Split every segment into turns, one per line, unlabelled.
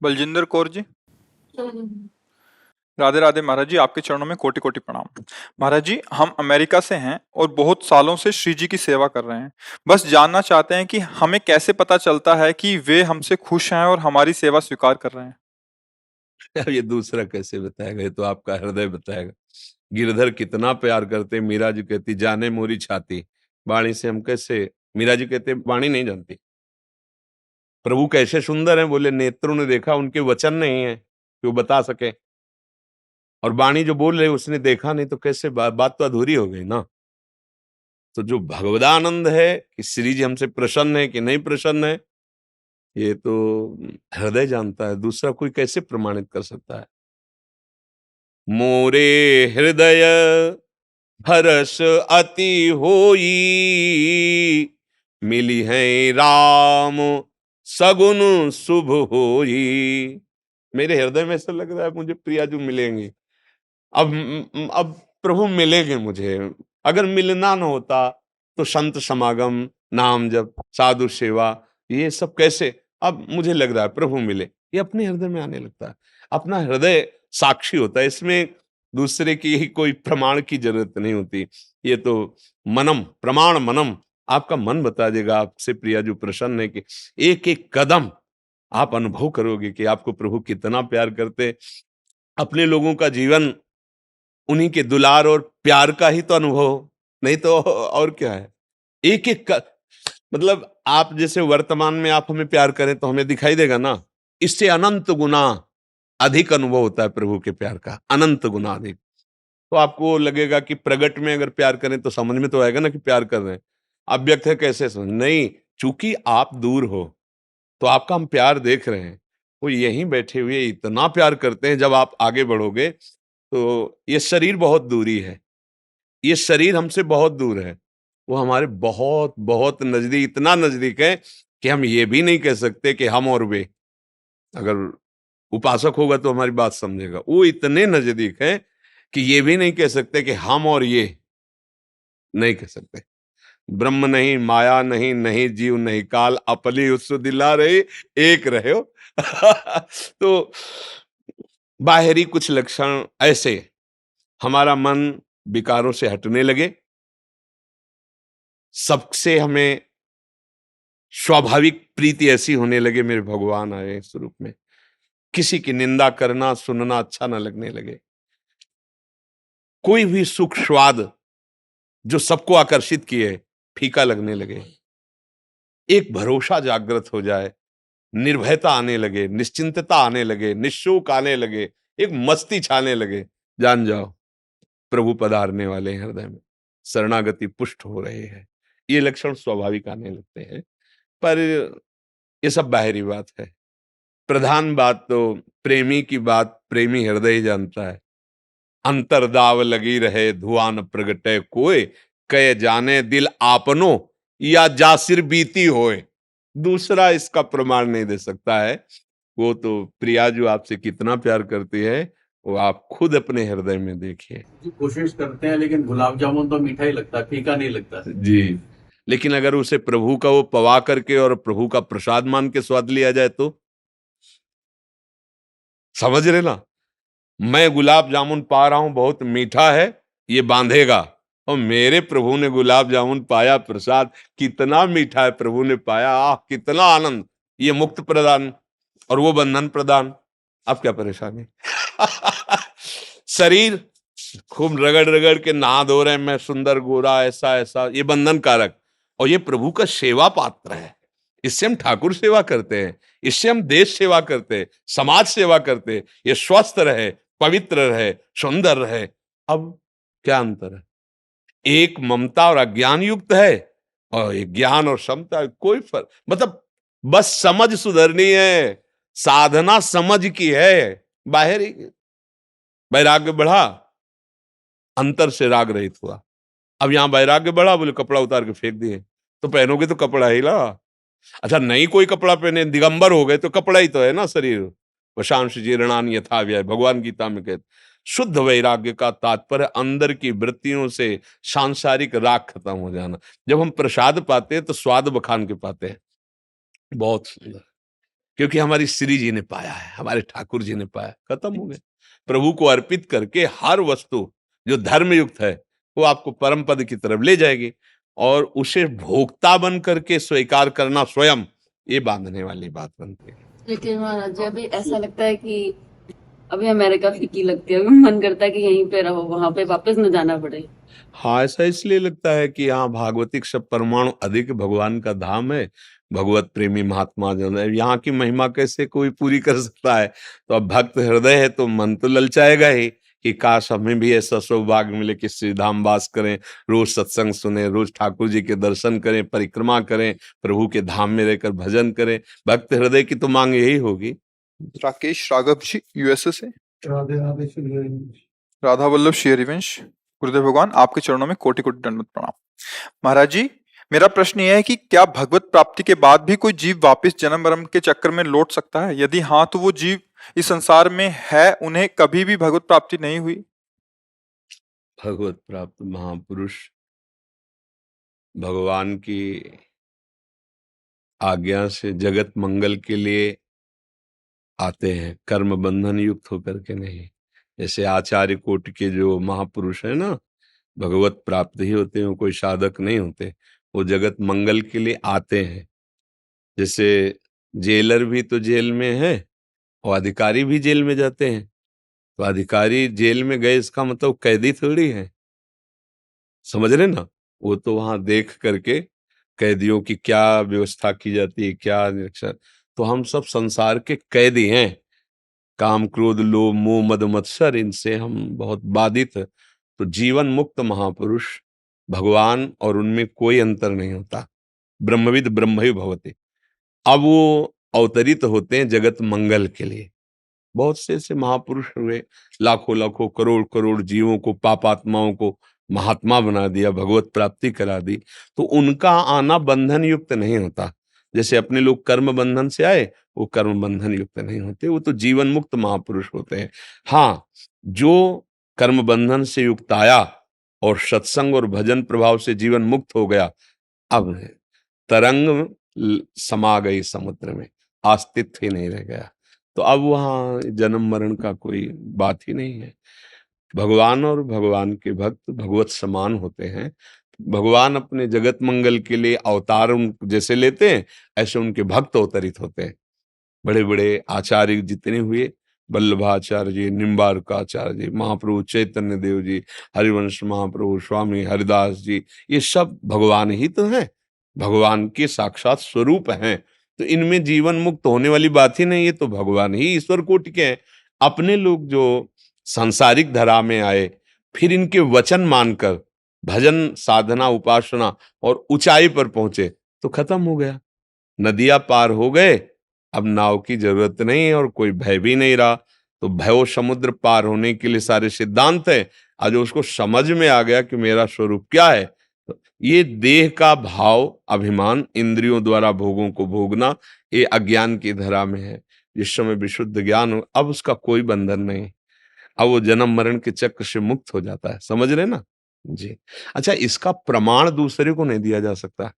बलजिंदर कौर जी।
हम्म।
राधे राधे महाराज जी, आपके चरणों में कोटि कोटि प्रणाम। महाराज जी, हम अमेरिका से हैं और बहुत सालों से श्री जी की सेवा कर रहे हैं। बस जानना चाहते हैं कि हमें कैसे पता चलता है कि वे हमसे खुश हैं और हमारी सेवा स्वीकार कर रहे हैं।
अब ये दूसरा कैसे बताएगा? ये तो आपका हृदय बताएगा। गिरधर कितना प्यार करते, मीरा जी कहती जाने मोरी छाती। वाणी से हम कैसे, मीरा जी कहते वाणी नहीं जानती। प्रभु कैसे सुंदर हैं, बोले नेत्रों ने देखा, उनके वचन नहीं है कि वो बता सके। और वाणी जो बोल रहे उसने देखा नहीं, तो कैसे बात तो अधूरी हो गई ना। तो जो भगवदानंद है कि श्री जी हमसे प्रसन्न है कि नहीं प्रसन्न है, ये तो हृदय जानता है। दूसरा कोई कैसे प्रमाणित कर सकता है? मोरे हृदय हरस अति होई, मिली है राम सगुन शुभ होई। मेरे हृदय में ऐसा लग रहा है मुझे प्रियाजू मिलेंगे। अब प्रभु मिलेंगे मुझे। अगर मिलना न होता तो संत समागम, नाम जप, साधु सेवा, ये सब कैसे? अब मुझे लग रहा है प्रभु मिले, ये अपने हृदय में आने लगता है। अपना हृदय साक्षी होता है, इसमें दूसरे की ही कोई प्रमाण की जरूरत नहीं होती। ये तो मनम प्रमाण, मनम आपका मन बता देगा आपसे प्रिया जो प्रसन्न है कि एक एक कदम आप अनुभव करोगे कि आपको प्रभु कितना प्यार करते। अपने लोगों का जीवन उन्हीं के दुलार और प्यार का ही तो अनुभव, नहीं तो और क्या है? एक एक मतलब आप जैसे वर्तमान में आप हमें प्यार करें तो हमें दिखाई देगा ना, इससे अनंत गुना अधिक अनुभव होता है प्रभु के प्यार का, अनंत गुना अधिक। तो आपको लगेगा कि प्रगट में अगर प्यार करें तो समझ में तो आएगा ना कि प्यार कर रहे हैं। अव्यक्त है कैसे समझ? नहीं, चूंकि आप दूर हो तो आपका हम प्यार देख रहे हैं। वो यहीं बैठे हुए इतना प्यार करते हैं। जब आप आगे बढ़ोगे तो ये शरीर बहुत दूरी है, ये शरीर हमसे बहुत दूर है, वो हमारे बहुत बहुत नजदीक, इतना नजदीक है कि हम ये भी नहीं कह सकते कि हम और वे। अगर उपासक होगा तो हमारी बात समझेगा। वो इतने नजदीक है कि ये भी नहीं कह सकते कि हम और ये, नहीं कह सकते। ब्रह्म नहीं, माया नहीं, नहीं जीव नहीं काल, अपली उत्सु दिला रहे, एक रहे हो। तो बाहरी कुछ लक्षण ऐसे, हमारा मन विकारों से हटने लगे, सबसे हमें स्वाभाविक प्रीति ऐसी होने लगे, मेरे भगवान आए इस रूप में। किसी की निंदा करना सुनना अच्छा ना लगने लगे। कोई भी सुख स्वाद जो सबको आकर्षित किए फीका लगने लगे। एक भरोसा जागृत हो जाए, निर्भयता आने लगे, निश्चिंतता आने लगे, निशोक आने लगे, एक मस्ती छाने लगे। जान जाओ प्रभु पधारने वाले हैं हृदय में, शरणागति पुष्ट हो रहे हैं। ये लक्षण स्वाभाविक आने लगते हैं। पर ये सब बाहरी बात है। प्रधान बात तो प्रेमी की बात प्रेमी हृदय ही जानता है। अंतरदाव लगी रहे धुआं न प्रगटे कोय, कह जाने दिल आपनो या जासिर बीती होए। दूसरा इसका प्रमाण नहीं दे सकता है। वो तो प्रिया जो आपसे कितना प्यार करती है वो आप खुद अपने हृदय में देखिए
जी, कोशिश करते हैं लेकिन गुलाब जामुन तो मीठा ही लगता है, फीका नहीं लगता।
जी। लेकिन अगर उसे प्रभु का वो पवा करके और प्रभु का प्रसाद मान के स्वाद लिया जाए तो, समझ रहे ना? मैं गुलाब जामुन पा रहा हूं बहुत मीठा है, ये बांधेगा। और मेरे प्रभु ने गुलाब जामुन पाया, प्रसाद कितना मीठा है प्रभु ने पाया, आह कितना आनंद। ये मुक्त प्रदान और वो बंधन प्रदान। अब क्या परेशानी? शरीर खूब रगड़ रगड़ के नहा धो रहे हैं, मैं सुंदर गोरा ऐसा ऐसा, ये बंधन कारक। और ये प्रभु का सेवा पात्र है। इससे हम ठाकुर सेवा करते हैं, इससे हम देश सेवा करते हैं, समाज सेवा करते हैं। ये स्वस्थ रहे, पवित्र रहे, सुंदर रहे। अब क्या अंतर है? एक ममता और अज्ञान युक्त है और एक ज्ञान और समता, कोई फर्क मतलब बस समझ सुधरनी है, साधना समझ की है। बाहर ही वैराग्य बढ़ा, अंतर से राग रहित हुआ। अब यहां वैराग्य बढ़ा, बोले कपड़ा उतार के फेंक दिए, तो पहनोगे तो कपड़ा ही ला। अच्छा नहीं कोई कपड़ा पहने, दिगंबर हो गए तो कपड़ा ही तो है ना शरीर। वशांश जीर्णान यथा व्यय, भगवान गीता में कहते। शुद्ध वैराग्य का तात्पर्य अंदर की वृत्तियों से सांसारिक राग खत्म हो जाना। जब हम प्रसाद पाते हैं तो स्वाद बखान के पाते हैं। बहुत सुंदर, क्योंकि हमारी श्री जी ने पाया है, हमारे ठाकुर जी ने पाया, खत्म हो गया। प्रभु को अर्पित करके हर वस्तु जो धर्म युक्त है वो आपको परम पद की तरफ ले जाएगी, और उसे भोक्ता बन करके स्वीकार करना स्वयं, ये बांधने वाली बात बनती है।
लेकिन महाराज जी, अभी ऐसा लगता है कि अभी अमेरिका फीकी लगती है, अभी मन करता है कि यहीं पे रहो, वहां पे वापस न जाना पड़े।
हाँ, ऐसा इसलिए लगता है कि यहाँ भागवतिक सब परमाणु अधिक भगवान का धाम है, भगवत प्रेमी महात्मा जो है, यहाँ की महिमा कैसे कोई पूरी कर सकता है। तो अब भक्त हृदय है तो मन तो ललचाएगा ही कि काश हमें भी ऐसा सौभाग्य मिले कि श्री धाम वास करें, रोज सत्संग सुने, रोज ठाकुर जी के दर्शन करें, परिक्रमा करें, प्रभु के धाम में रहकर भजन करें। भक्त हृदय की तो मांग यही होगी।
राकेश राघव जी यूएसए से।
राधे राधे श्री हरिवंश।
राधा वल्लभ श्री हरिवंश। गुरुदेव भगवान आपके चरणों में कोटि कोटि दंडवत प्रणाम। महाराज जी, मेरा प्रश्न यह है कि क्या भगवत प्राप्ति के बाद भी कोई जीव वापस जन्म मरण के चक्कर में लौट सकता है? यदि हाँ, तो वो जीव इस संसार में है, उन्हें कभी भी भगवत प्राप्ति नहीं हुई?
भगवत प्राप्त महापुरुष भगवान की आज्ञा से जगत मंगल के लिए आते हैं, कर्म बंधन युक्त होकर के नहीं। जैसे आचार्य कोटि के जो महापुरुष है ना, भगवत प्राप्त ही होते हैं, वो कोई साधक नहीं होते, वो जगत मंगल के लिए आते हैं। जैसे जेलर भी तो जेल में है और अधिकारी भी जेल में जाते हैं, तो अधिकारी जेल में गए इसका मतलब कैदी थोड़ी है, समझ रहे ना। वो तो वहां देख करके कैदियों की क्या व्यवस्था की जाती है, क्या निरीक्षण। तो हम सब संसार के कैदी हैं, काम क्रोध लोभ मोह मद मत्सर, इनसे हम बहुत बाधित है। तो जीवन मुक्त महापुरुष भगवान और उनमें कोई अंतर नहीं होता, ब्रह्मविद ब्रह्म ही भवति। अब वो अवतरित होते हैं जगत मंगल के लिए। बहुत से ऐसे महापुरुष हुए, लाखों लाखों करोड़ करोड़ जीवों को, पापात्माओं को महात्मा बना दिया, भगवत प्राप्ति करा दी। तो उनका आना बंधन युक्त नहीं होता। जैसे अपने लोग कर्म बंधन से आए, वो कर्म बंधन युक्त नहीं होते, वो तो जीवन मुक्त महापुरुष होते हैं। हाँ, जो कर्म बंधन से युक्त आया और सत्संग और भजन प्रभाव से जीवन मुक्त हो गया, अब तरंग समा गई समुद्र में, अस्तित्व ही नहीं रह गया। तो अब वहां जन्म मरण का कोई बात ही नहीं है। भगवान और भगवान के भक्त भगवत समान होते हैं। भगवान अपने जगत मंगल के लिए अवतार जैसे लेते हैं, ऐसे उनके भक्त अवतरित होते हैं। बड़े बड़े आचार्य जितने हुए, वल्लभाचार्य जी, निम्बार्काचार्य जी, महाप्रभु चैतन्य देव जी, हरिवंश महाप्रभु स्वामी हरिदास जी, ये सब भगवान ही तो हैं, भगवान के साक्षात स्वरूप हैं। तो इनमें जीवन मुक्त होने वाली बात ही नहीं है, तो भगवान ही ईश्वर कोटि के हैं। अपने लोग जो सांसारिक धरा में आए, फिर इनके वचन मानकर भजन साधना उपासना और ऊंचाई पर पहुंचे, तो खत्म हो गया। नदियां पार हो गए, अब नाव की जरूरत नहीं है और कोई भय भी नहीं रहा। तो भय समुद्र पार होने के लिए सारे सिद्धांत है। आज उसको समझ में आ गया कि मेरा स्वरूप क्या है। तो ये देह का भाव अभिमान, इंद्रियों द्वारा भोगों को भोगना, ये अज्ञान की धरा में है। जिस समय विशुद्ध ज्ञान हो, अब उसका कोई बंधन नहीं, अब वो जन्म मरण के चक्र से मुक्त हो जाता है। समझ रहे ना जी। अच्छा, इसका प्रमाण दूसरे को नहीं दिया जा सकता,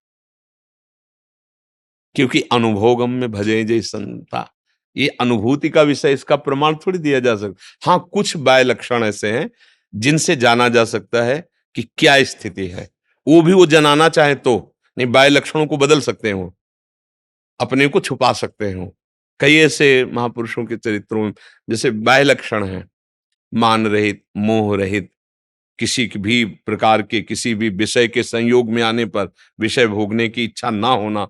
क्योंकि अनुभोगम में भजे जय संता, ये अनुभूति का विषय, इसका प्रमाण थोड़ी दिया जा सकता। हाँ, कुछ बाह्य लक्षण ऐसे हैं जिनसे जाना जा सकता है कि क्या स्थिति है, वो भी वो जनाना चाहे तो नहीं। बाह्य लक्षणों को बदल सकते हैं, वो अपने को छुपा सकते हैं। वो कई ऐसे महापुरुषों के चरित्रों में जैसे बाह्य लक्षण है, मान रहित, मोह रहित, किसी भी प्रकार के किसी भी विषय के संयोग में आने पर विषय भोगने की इच्छा ना होना,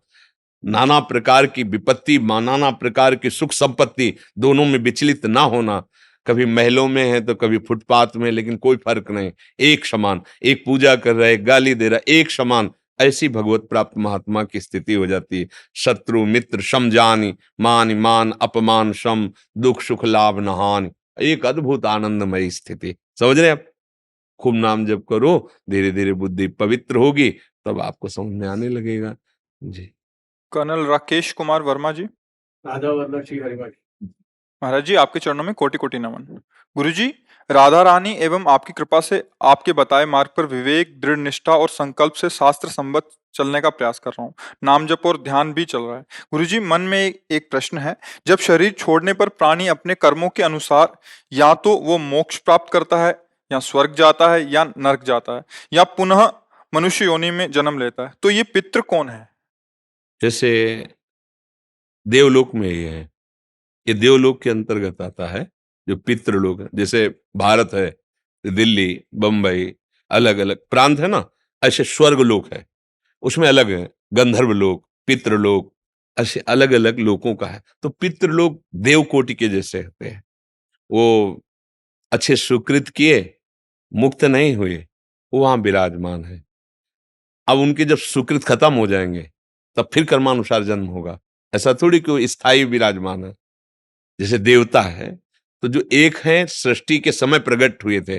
नाना प्रकार की विपत्ति, नाना प्रकार की सुख संपत्ति, दोनों में विचलित ना होना। कभी महलों में है तो कभी फुटपाथ में, लेकिन कोई फर्क नहीं, एक समान। एक पूजा कर रहा है, गाली दे रहा है, एक समान। ऐसी भगवत प्राप्त महात्मा की स्थिति हो जाती है। शत्रु मित्र समझानी, मान मान अपमान सम, दुख सुख लाभ नहान, एक अद्भुत आनंदमयी स्थिति। समझ रहे हैं आप? खूब नाम जप करो, धीरे धीरे बुद्धि पवित्र होगी, तब आपको समझ में आने लगेगा जी।
कर्नल राकेश कुमार वर्मा जी।
राधा वल्लभ श्री हरिवंश।
महाराज जी आपके चरणों में कोटि कोटि नमन। गुरुजी, राधा रानी एवं आपकी कृपा से आपके बताए मार्ग पर विवेक, दृढ़ निष्ठा और संकल्प से शास्त्र संबद्ध चलने का प्रयास कर रहा हूँ। नाम जप और ध्यान भी चल रहा है। गुरुजी, मन में एक प्रश्न है। जब शरीर छोड़ने पर प्राणी अपने कर्मों के अनुसार या तो वो मोक्ष प्राप्त करता है, या स्वर्ग जाता है, या नरक जाता है, या पुनः मनुष्य योनि में जन्म लेता है, तो ये पितृ कौन है?
जैसे देवलोक में ये है, ये देवलोक के अंतर्गत आता है, जो पितृलोक है। जैसे भारत है, दिल्ली, बंबई, अलग अलग प्रांत है ना, ऐसे स्वर्ग लोक है, उसमें अलग है, गंधर्व लोक, पितृलोक, ऐसे अलग अलग लोकों का है। तो पितृलोक देव कोटि के जैसे होते हैं। वो अच्छे सुकृत किए, मुक्त नहीं हुए, वो वहां विराजमान है। अब उनके जब सुकृत खत्म हो जाएंगे, तब फिर कर्मानुसार जन्म होगा। ऐसा थोड़ी कि वो स्थायी विराजमान है। जैसे देवता है, तो जो एक है सृष्टि के समय प्रकट हुए थे,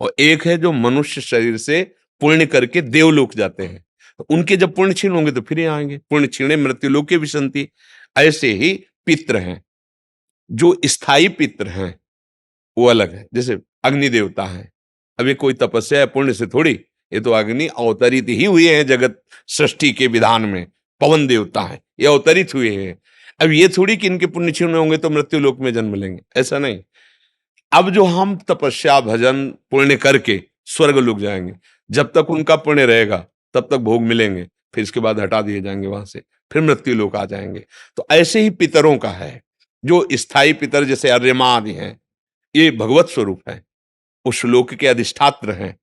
और एक है जो मनुष्य शरीर से पुण्य करके देवलोक जाते हैं। तो उनके जब पुण्य छीन होंगे तो फिर यहाँ आएंगे। पुण्य छीणे मृत्यु लोके विसंति। ऐसे ही पितृ हैं, जो स्थायी पितृ हैं वो अलग है। जैसे अग्नि देवता है, अब ये कोई तपस्या या पुण्य से थोड़ी, ये तो अग्नि अवतरित ही हुए हैं जगत सृष्टि के विधान में। पवन देवता है, ये अवतरित हुए हैं। अब ये थोड़ी कि इनके पुण्य क्षीण होंगे तो मृत्यु लोक में जन्म लेंगे, ऐसा नहीं। अब जो हम तपस्या भजन पुण्य करके स्वर्ग लोक जाएंगे, जब तक उनका पुण्य रहेगा तब तक भोग मिलेंगे, फिर इसके बाद हटा दिए जाएंगे वहां से, फिर मृत्यु लोक आ जाएंगे। तो ऐसे ही पितरों का है, जो स्थायी पितर जैसे अर्यमा आदि हैं, ये भगवत स्वरूप है, उस लोक के अधिष्ठात्र हैं,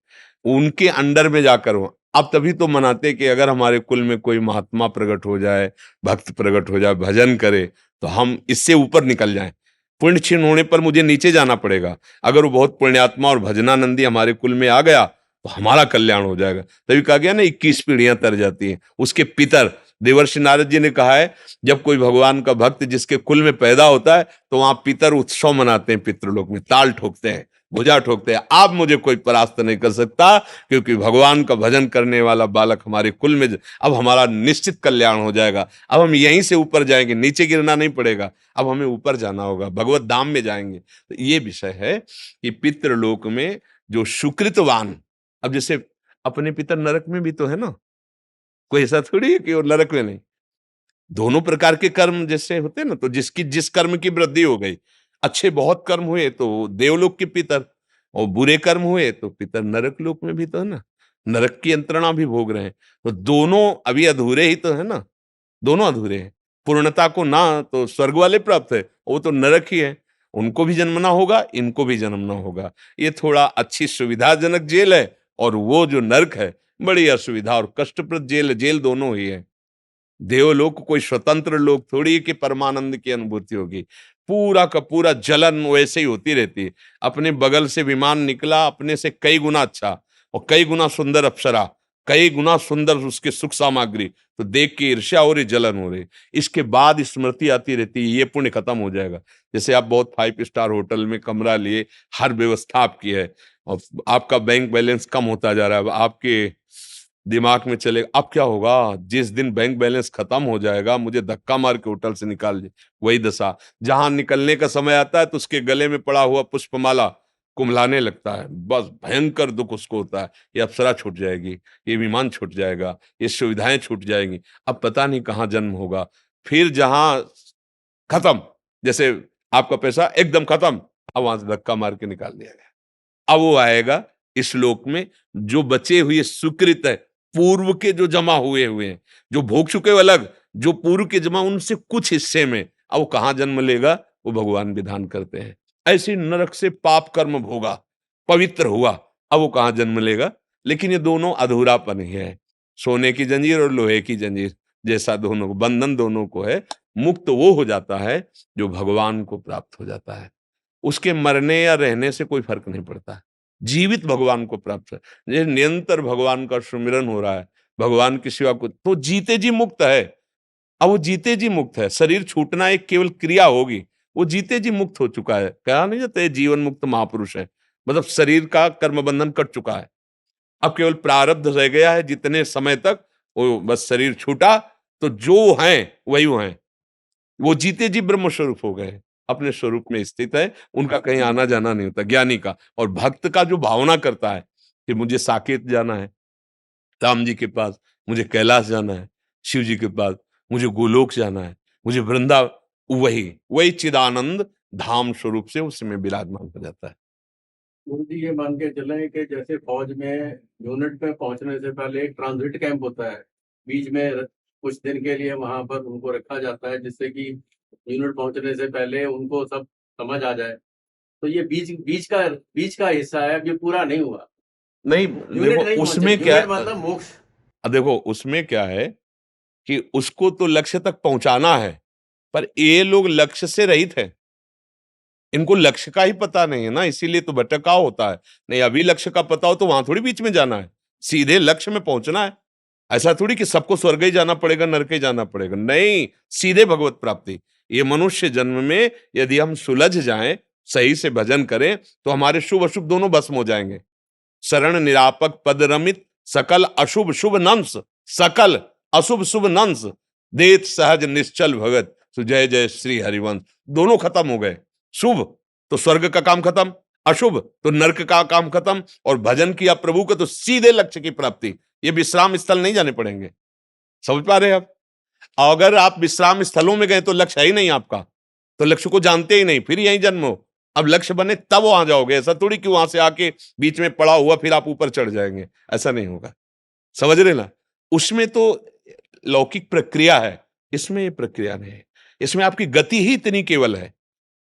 उनके अंडर में जाकर हो। अब तभी तो मनाते कि अगर हमारे कुल में कोई महात्मा प्रकट हो जाए, भक्त प्रकट हो जाए, भजन करे, तो हम इससे ऊपर निकल जाएं। पुण्य क्षीण होने पर मुझे नीचे जाना पड़ेगा। अगर वो बहुत पुण्यात्मा और भजनानंदी हमारे कुल में आ गया तो हमारा कल्याण हो जाएगा। तभी कहा गया ना 21 पीढ़ियां तर जाती हैं। उसके पितर देवर्षि नारद जी ने कहा है, जब कोई भगवान का भक्त जिसके कुल में पैदा होता है तो वहां पितर उत्सव मनाते हैं, पितृलोक में ताल ठोकते हैं, भुजा ठोकते हैं। आप मुझे कोई परास्त नहीं कर सकता, क्योंकि भगवान का भजन करने वाला बालक हमारे कुल में, अब हमारा निश्चित कल्याण हो जाएगा। अब हम यहीं से ऊपर जाएंगे, नीचे गिरना नहीं पड़ेगा, अब हमें ऊपर जाना होगा, भगवत धाम में जाएंगे। तो ये विषय है कि पितृलोक में जो सुकृतवान, अब जैसे अपने पितर नरक में भी तो है ना, कोई ऐसा थोड़ी है कि वो नरक में नहीं। दोनों प्रकार के कर्म जैसे होते हैं ना, तो जिसकी जिस कर्म की वृद्धि हो गई, अच्छे बहुत कर्म हुए तो देवलोक के पितर, और बुरे कर्म हुए तो पितर नरक लोक में भी तो है ना, नरक की यंत्रणा भी भोग रहे हैं। तो दोनों अभी अधूरे ही तो है ना, दोनों अधूरे हैं। पूर्णता को ना तो स्वर्ग वाले प्राप्त है, वो तो नरक ही है, उनको भी जन्मना होगा, इनको भी जन्मना होगा। ये थोड़ा अच्छी सुविधाजनक जेल है, और वो जो नरक है बड़ी असुविधा और कष्टप्रद जेल है। जेल दोनों ही है। देवलोक कोई स्वतंत्र लोक थोड़ी है कि परमानंद की अनुभूति होगी। पूरा का पूरा जलन वैसे ही होती रहती है। अपने बगल से विमान निकला, अपने से कई गुना अच्छा और कई गुना सुंदर अप्सरा, कई गुना सुंदर उसके सुख सामग्री, तो देख के ईर्ष्या हो रही, जलन हो रही। इसके बाद स्मृति आती रहती है, ये पुण्य खत्म हो जाएगा। जैसे आप बहुत 5 स्टार होटल में कमरा लिए, हर व्यवस्था आपकी है, और आपका बैंक बैलेंस कम होता जा रहा है। अब आपके दिमाग में चलेगा अब क्या होगा, जिस दिन बैंक बैलेंस खत्म हो जाएगा मुझे धक्का मार के होटल से निकाल दे। वही दशा, जहां निकलने का समय आता है तो उसके गले में पड़ा हुआ पुष्पमाला कुम्हलाने लगता है। बस भयंकर दुख उसको होता है, ये अप्सरा छूट जाएगी, ये विमान छूट जाएगा, ये सुविधाएं छूट जाएंगी, अब पता नहीं कहाँ जन्म होगा। फिर जहां खत्म, जैसे आपका पैसा एकदम खत्म, अब वहां से धक्का मार के निकाल दिया गया। अब वो आएगा इस लोक में, जो बचे हुए सुकृत है, पूर्व के जो जमा हुए हैं, जो भोग चुके हो अलग, जो पूर्व के जमा उनसे कुछ हिस्से में, अब वो कहां जन्म लेगा, वो भगवान विधान करते हैं। ऐसे नरक से पाप कर्म भोगा, पवित्र हुआ, अब वो कहां जन्म लेगा। लेकिन ये दोनों अधूरापन ही है, सोने की जंजीर और लोहे की जंजीर जैसा दोनों को बंधन दोनों को है। मुक्त वो हो जाता है जो भगवान को प्राप्त हो जाता है, उसके मरने या रहने से कोई फर्क नहीं पड़ता है। जीवित भगवान को प्राप्त है, ये निरंतर भगवान का सुमिरन हो रहा है, भगवान की सेवा को, तो जीते जी मुक्त है। अब वो जीते जी मुक्त है, शरीर छूटना एक केवल क्रिया होगी, वो जीते जी मुक्त हो चुका है। कहा नहीं जाता, जीवन मुक्त महापुरुष है, मतलब शरीर का कर्म बंधन कट चुका है। अब केवल प्रारब्ध रह गया है, जितने समय तक वो बस शरीर छूटा तो जो हैं वही हैं, वो जीते जी ब्रह्म स्वरूप हो गए। अपने स्वरूप में स्थित है, उनका कहीं आना जाना नहीं होता, ज्ञानी का। और भक्त का जो भावना करता है कि मुझे साकेत जाना है, राम जी के पास, मुझे कैलाश जाना है, शिव जी के पास, मुझे गोलोक जाना है, मुझे वृंदा, वही वही चिदानंद धाम स्वरूप से उसमें विराजमान हो जाता है।
गुरु जी ये मान के चले कि जैसे फौज में यूनिट पे पहुंचने से पहले एक ट्रांजिट कैंप होता है, बीच में कुछ दिन के लिए वहां पर उनको रखा जाता है, जिससे कि यूनिट पहुंचने से पहले उनको सब समझ आ जाए। तो ये बीच का हिस्सा है, अभी पूरा नहीं हुआ।
नहीं,
यूनिट
देखो
नहीं
उसमें
पहुंचे,
क्या,
यूनिट मतलब मोक्ष।
देखो उसमें क्या है कि उसको तो लक्ष्य तक पहुंचाना है, पर ये लोग लक्ष्य से रहित है, इनको लक्ष्य का ही पता नहीं है ना, इसीलिए तो भटकाव होता है। नहीं, अभी लक्ष्य का पता हो तो वहां थोड़ी बीच में जाना है, सीधे लक्ष्य में पहुंचना है। ऐसा थोड़ी कि सबको स्वर्ग ही जाना पड़ेगा, नरक ही जाना पड़ेगा, नहीं, सीधे भगवत प्राप्ति। ये मनुष्य जन्म में यदि हम सुलझ जाएं, सही से भजन करें, तो हमारे शुभ अशुभ दोनों भस्म हो जाएंगे। शरण निरापक पद रमित, सकल अशुभ शुभ नंस, सकल अशुभ शुभ नंस, देत सहज निश्चल भगत, तो जय जय श्री हरिवंश। दोनों खत्म हो गए, शुभ तो स्वर्ग का काम खत्म, अशुभ तो नरक का काम खत्म, और भजन किया प्रभु का तो सीधे लक्ष्य की प्राप्ति। ये विश्राम स्थल नहीं जाने पड़ेंगे, समझ पा रहे हैं आप? अगर आप विश्राम स्थलों में गए तो लक्ष्य है ही नहीं आपका, तो लक्ष्य को जानते ही नहीं, फिर यही जन्म हो। अब लक्ष्य बने तब वहां जाओगे, ऐसा थोड़ी कि वहां से आके बीच में पड़ा हुआ फिर आप ऊपर चढ़ जाएंगे, ऐसा नहीं होगा। समझ रहे ना? उसमें तो लौकिक प्रक्रिया है, इसमें ये प्रक्रिया नहीं है। इसमें आपकी गति ही इतनी केवल है,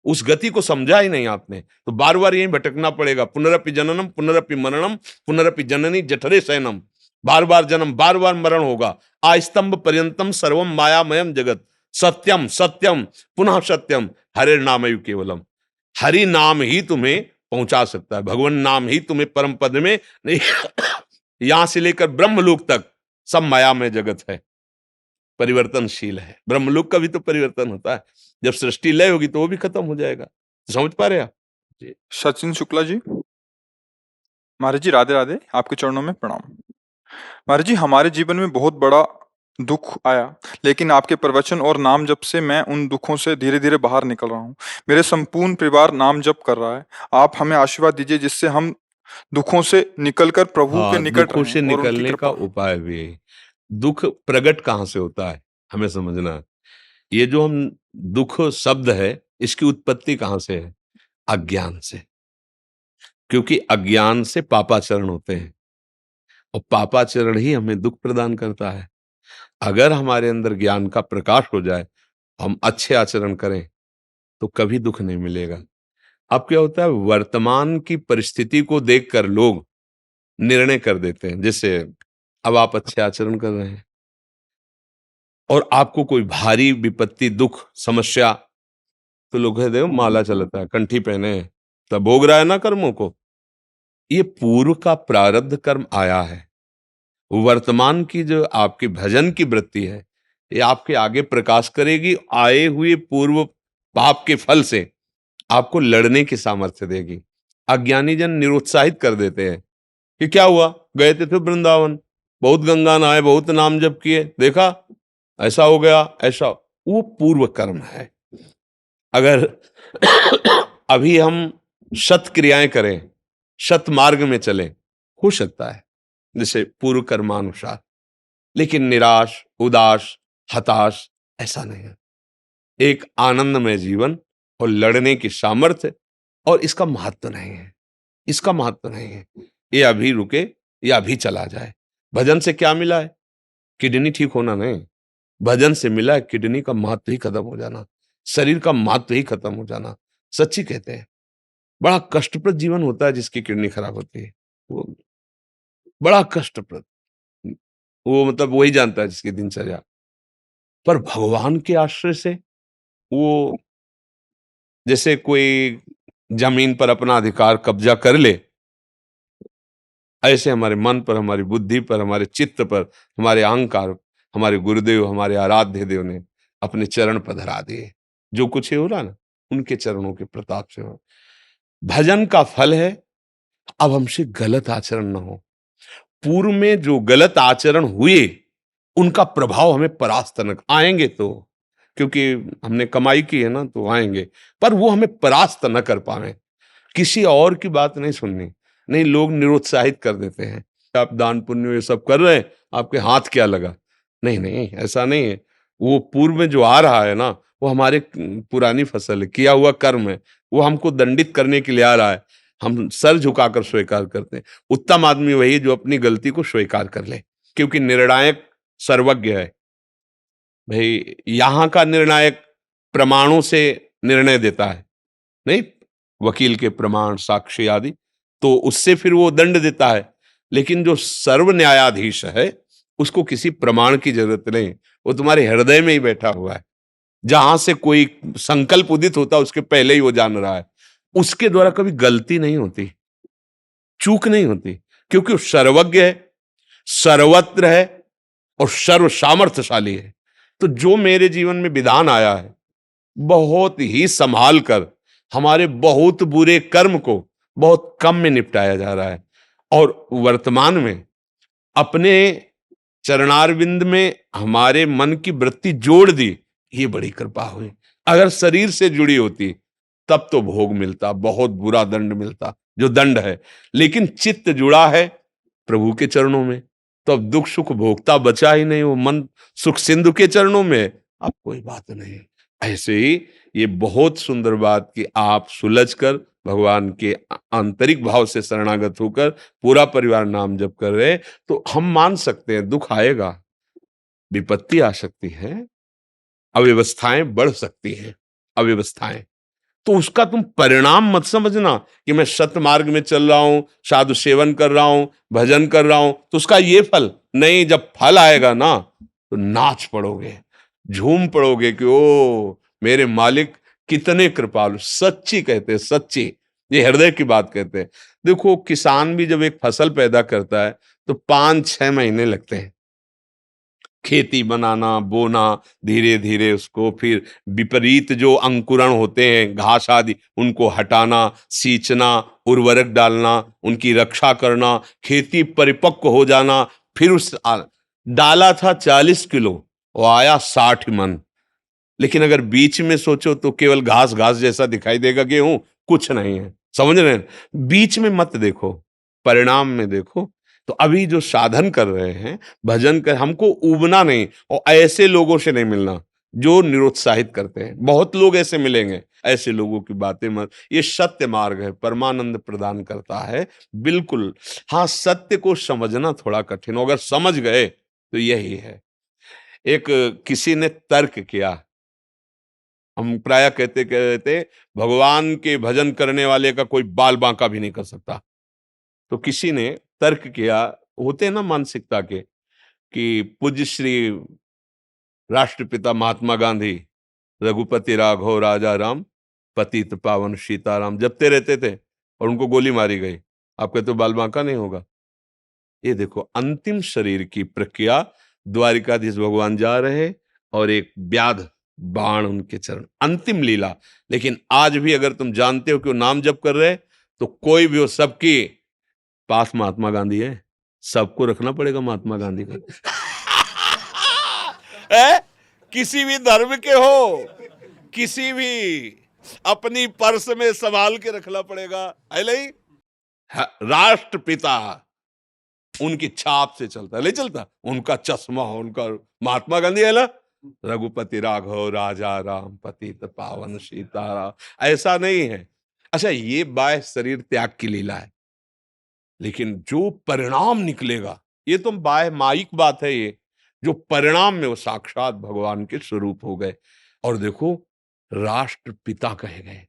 उस गति को समझा ही नहीं आपने, तो बार बार यही भटकना पड़ेगा। पुनरपि जननम पुनरपि मरणम पुनरपि जननी जठरे शयनम, बार बार जन्म बार बार मरण होगा। आस्तंभ पर्यंतम सर्वम मायामयम जगत, सत्यम सत्यम पुनः सत्यम, हरे नाम केवलम। हरि नाम ही तुम्हें पहुंचा सकता है, भगवान नाम ही तुम्हें परम पद में नहीं यहां से लेकर ब्रह्मलोक तक सब मायामय जगत है, परिवर्तनशील है। ब्रह्मलोक का भी तो परिवर्तन होता है, जब सृष्टि लय होगी तो वो भी खत्म हो जाएगा। समझ पा रहे हैं आप? जी।
सचिन शुक्ला जी, महाराज जी राधे राधे, आपके चरणों में प्रणाम। महाराज जी, हमारे जीवन में बहुत बड़ा दुख आया, लेकिन आपके प्रवचन और नाम जप से मैं उन दुखों से धीरे धीरे बाहर निकल रहा हूँ। मेरे संपूर्ण परिवार नाम जप कर रहा है। आप हमें आशीर्वाद दीजिए जिससे हम दुखों से निकलकर प्रभु के
हाँ,
निकट
दुखों से
रहें और उनकी
निकलने का
कृपा।
उपाय भी है। दुख प्रकट कहां से होता है हमें समझना है। ये जो हम दुख शब्द है, इसकी उत्पत्ति कहां से है? अज्ञान से। क्योंकि अज्ञान से पापाचरण होते हैं, और पापाचरण ही हमें दुख प्रदान करता है। अगर हमारे अंदर ज्ञान का प्रकाश हो जाए, हम अच्छे आचरण करें, तो कभी दुख नहीं मिलेगा। अब क्या होता है, वर्तमान की परिस्थिति को देखकर लोग निर्णय कर देते हैं। जैसे अब आप अच्छे आचरण कर रहे हैं और आपको कोई भारी विपत्ति, दुख, समस्या, तो लोग कहते हैं माला चलता है, कंठी पहने हैं, तब भोग रहा है ना कर्मों को। ये पूर्व का प्रारब्ध कर्म आया है। वर्तमान की जो आपकी भजन की वृत्ति है, ये आपके आगे प्रकाश करेगी। आए हुए पूर्व पाप के फल से आपको लड़ने की सामर्थ्य देगी। अज्ञानी जन निरुत्साहित कर देते हैं कि क्या हुआ, गए थे वृंदावन, बहुत गंगा नहाए, बहुत नाम जप किए, देखा ऐसा हो गया, ऐसा। वो पूर्व कर्म है। अगर अभी हम सत क्रियाएं करें, सत मार्ग में चलें, हो सकता है जैसे पूर्व कर्मानुसार, लेकिन निराश, उदास, हताश ऐसा नहीं है। एक आनंदमय जीवन और लड़ने की सामर्थ्य, और इसका महत्व नहीं है, इसका महत्व नहीं है। ये अभी रुके या अभी चला जाए। भजन से क्या मिला है? किडनी ठीक होना नहीं, भजन से मिला है किडनी का महत्व ही खत्म हो जाना, शरीर का महत्व ही खत्म हो जाना। सच्ची कहते हैं, बड़ा कष्टप्रद जीवन होता है जिसकी किडनी खराब होती है, वो बड़ा कष्टप्रद। वो मतलब वही जानता है जिसकी दिनचर्या। पर भगवान के आश्रय से वो, जैसे कोई जमीन पर अपना अधिकार कब्जा कर ले, ऐसे हमारे मन पर, हमारी बुद्धि पर, हमारे चित्त पर, हमारे अहंकार, हमारे गुरुदेव, हमारे आराध्य देव ने अपने चरण पर धरा दिए। जो कुछ है हो रहा ना, उनके चरणों के प्रताप से हो। भजन का फल है अब हमसे गलत आचरण न हो। पूर्व में जो गलत आचरण हुए, उनका प्रभाव हमें परास्त न आएंगे तो, क्योंकि हमने कमाई की है ना, तो आएंगे, पर वो हमें परास्त न कर पाए। किसी और की बात नहीं सुननी। नहीं, लोग निरुत्साहित कर देते हैं, आप दान पुण्य ये सब कर रहे हैं, आपके हाथ क्या लगा? नहीं नहीं, ऐसा नहीं है। वो पूर्व में जो आ रहा है ना, वो हमारे पुरानी फसल है, किया हुआ कर्म है, वो हमको दंडित करने के लिए आ रहा है। हम सर झुकाकर स्वीकार करते हैं। उत्तम आदमी वही है जो अपनी गलती को स्वीकार कर ले, क्योंकि निर्णायक सर्वज्ञ है भाई। यहाँ का निर्णायक प्रमाणों से निर्णय देता है, नहीं, वकील के प्रमाण, साक्ष्य आदि, तो उससे फिर वो दंड देता है। लेकिन जो सर्व न्यायाधीश है, उसको किसी प्रमाण की जरूरत नहीं, वो तुम्हारे हृदय में ही बैठा हुआ है। जहां से कोई संकल्प उदित होता है, उसके पहले ही वो जान रहा है। उसके द्वारा कभी गलती नहीं होती, चूक नहीं होती, क्योंकि वो सर्वज्ञ है, सर्वत्र है और सर्व सामर्थ्यशाली है। तो जो मेरे जीवन में विधान आया है, बहुत ही संभाल कर हमारे बहुत बुरे कर्म को बहुत कम में निपटाया जा रहा है। और वर्तमान में अपने चरणारविंद में हमारे मन की वृत्ति जोड़ दी, ये बड़ी कृपा हुई। अगर शरीर से जुड़ी होती, तब तो भोग मिलता, बहुत बुरा दंड मिलता, जो दंड है। लेकिन चित्त जुड़ा है प्रभु के चरणों में, तो अब दुख सुख भोगता बचा ही नहीं, वो मन सुख सिंधु के चरणों में, अब कोई बात नहीं। ऐसे ही ये बहुत सुंदर बात कि आप सुलझकर भगवान के आंतरिक भाव से शरणागत होकर पूरा परिवार नाम जप कर रहे, तो हम मान सकते हैं दुख आएगा, विपत्ति आ सकती है, अव्यवस्थाएं बढ़ सकती हैं, अव्यवस्थाएं, तो उसका तुम परिणाम मत समझना कि मैं सत्य मार्ग में चल रहा हूं, साधु सेवन कर रहा हूं, भजन कर रहा हूं, तो उसका ये फल नहीं। जब फल आएगा ना, तो नाच पड़ोगे, झूम पड़ोगे कि ओ मेरे मालिक कितने कृपालु। सच्ची कहते हैं, सच्ची, ये हृदय की बात कहते हैं। देखो, किसान भी जब एक फसल पैदा करता है, तो 5-6 महीने लगते हैं खेती बनाना, बोना, धीरे धीरे उसको फिर विपरीत जो अंकुरण होते हैं, घास आदि, उनको हटाना, सींचना, उर्वरक डालना, उनकी रक्षा करना, खेती परिपक्व हो जाना, फिर डाला था 40 किलो, वो आया 60 मन। लेकिन अगर बीच में सोचो तो केवल घास घास जैसा दिखाई देगा गेहूं, कुछ नहीं है। समझ रहे हैं? बीच में मत देखो, परिणाम में देखो। तो अभी जो साधन कर रहे हैं, भजन कर, हमको उबना नहीं, और ऐसे लोगों से नहीं मिलना जो निरुत्साहित करते हैं। बहुत लोग ऐसे मिलेंगे, ऐसे लोगों की बातें मत। ये सत्य मार्ग है, परमानंद प्रदान करता है, बिल्कुल। हाँ, सत्य को समझना थोड़ा कठिन हो, अगर समझ गए तो यही है। एक किसी ने तर्क किया, हम प्रायः कहते भगवान के भजन करने वाले का कोई बाल बांका भी नहीं कर सकता। तो किसी ने तर्क किया, होते हैं ना मानसिकता के, कि पूज्य श्री राष्ट्रपिता महात्मा गांधी, रघुपति राघव राजा राम, पतित पावन सीताराम जपते रहते थे और उनको गोली मारी गई। आप कहते हो बाल बांका नहीं होगा? ये देखो, अंतिम शरीर की प्रक्रिया, द्वारिकाधीश भगवान जा रहे और एक व्याध बाण उनके चरण, अंतिम लीला। लेकिन आज भी अगर तुम जानते हो कि वो नाम जप कर रहे, तो कोई भी हो, सबकी पास महात्मा गांधी है, सबको रखना पड़ेगा महात्मा गांधी का। किसी भी धर्म के हो, किसी भी, अपनी पर्स में संभाल के रखना पड़ेगा, है नहीं? राष्ट्रपिता उनकी छाप से चलता है, नहीं चलता? उनका चश्मा, उनका महात्मा गांधी है ना, रघुपति राघव राजा राम, पतित पावन सीताराम, ऐसा नहीं है। अच्छा, ये बाह्य शरीर त्याग की लीला है, लेकिन जो परिणाम निकलेगा, ये तो बाह्य माइक बात है, ये जो परिणाम में वो साक्षात भगवान के स्वरूप हो गए। और देखो, राष्ट्र पिता कहे गए,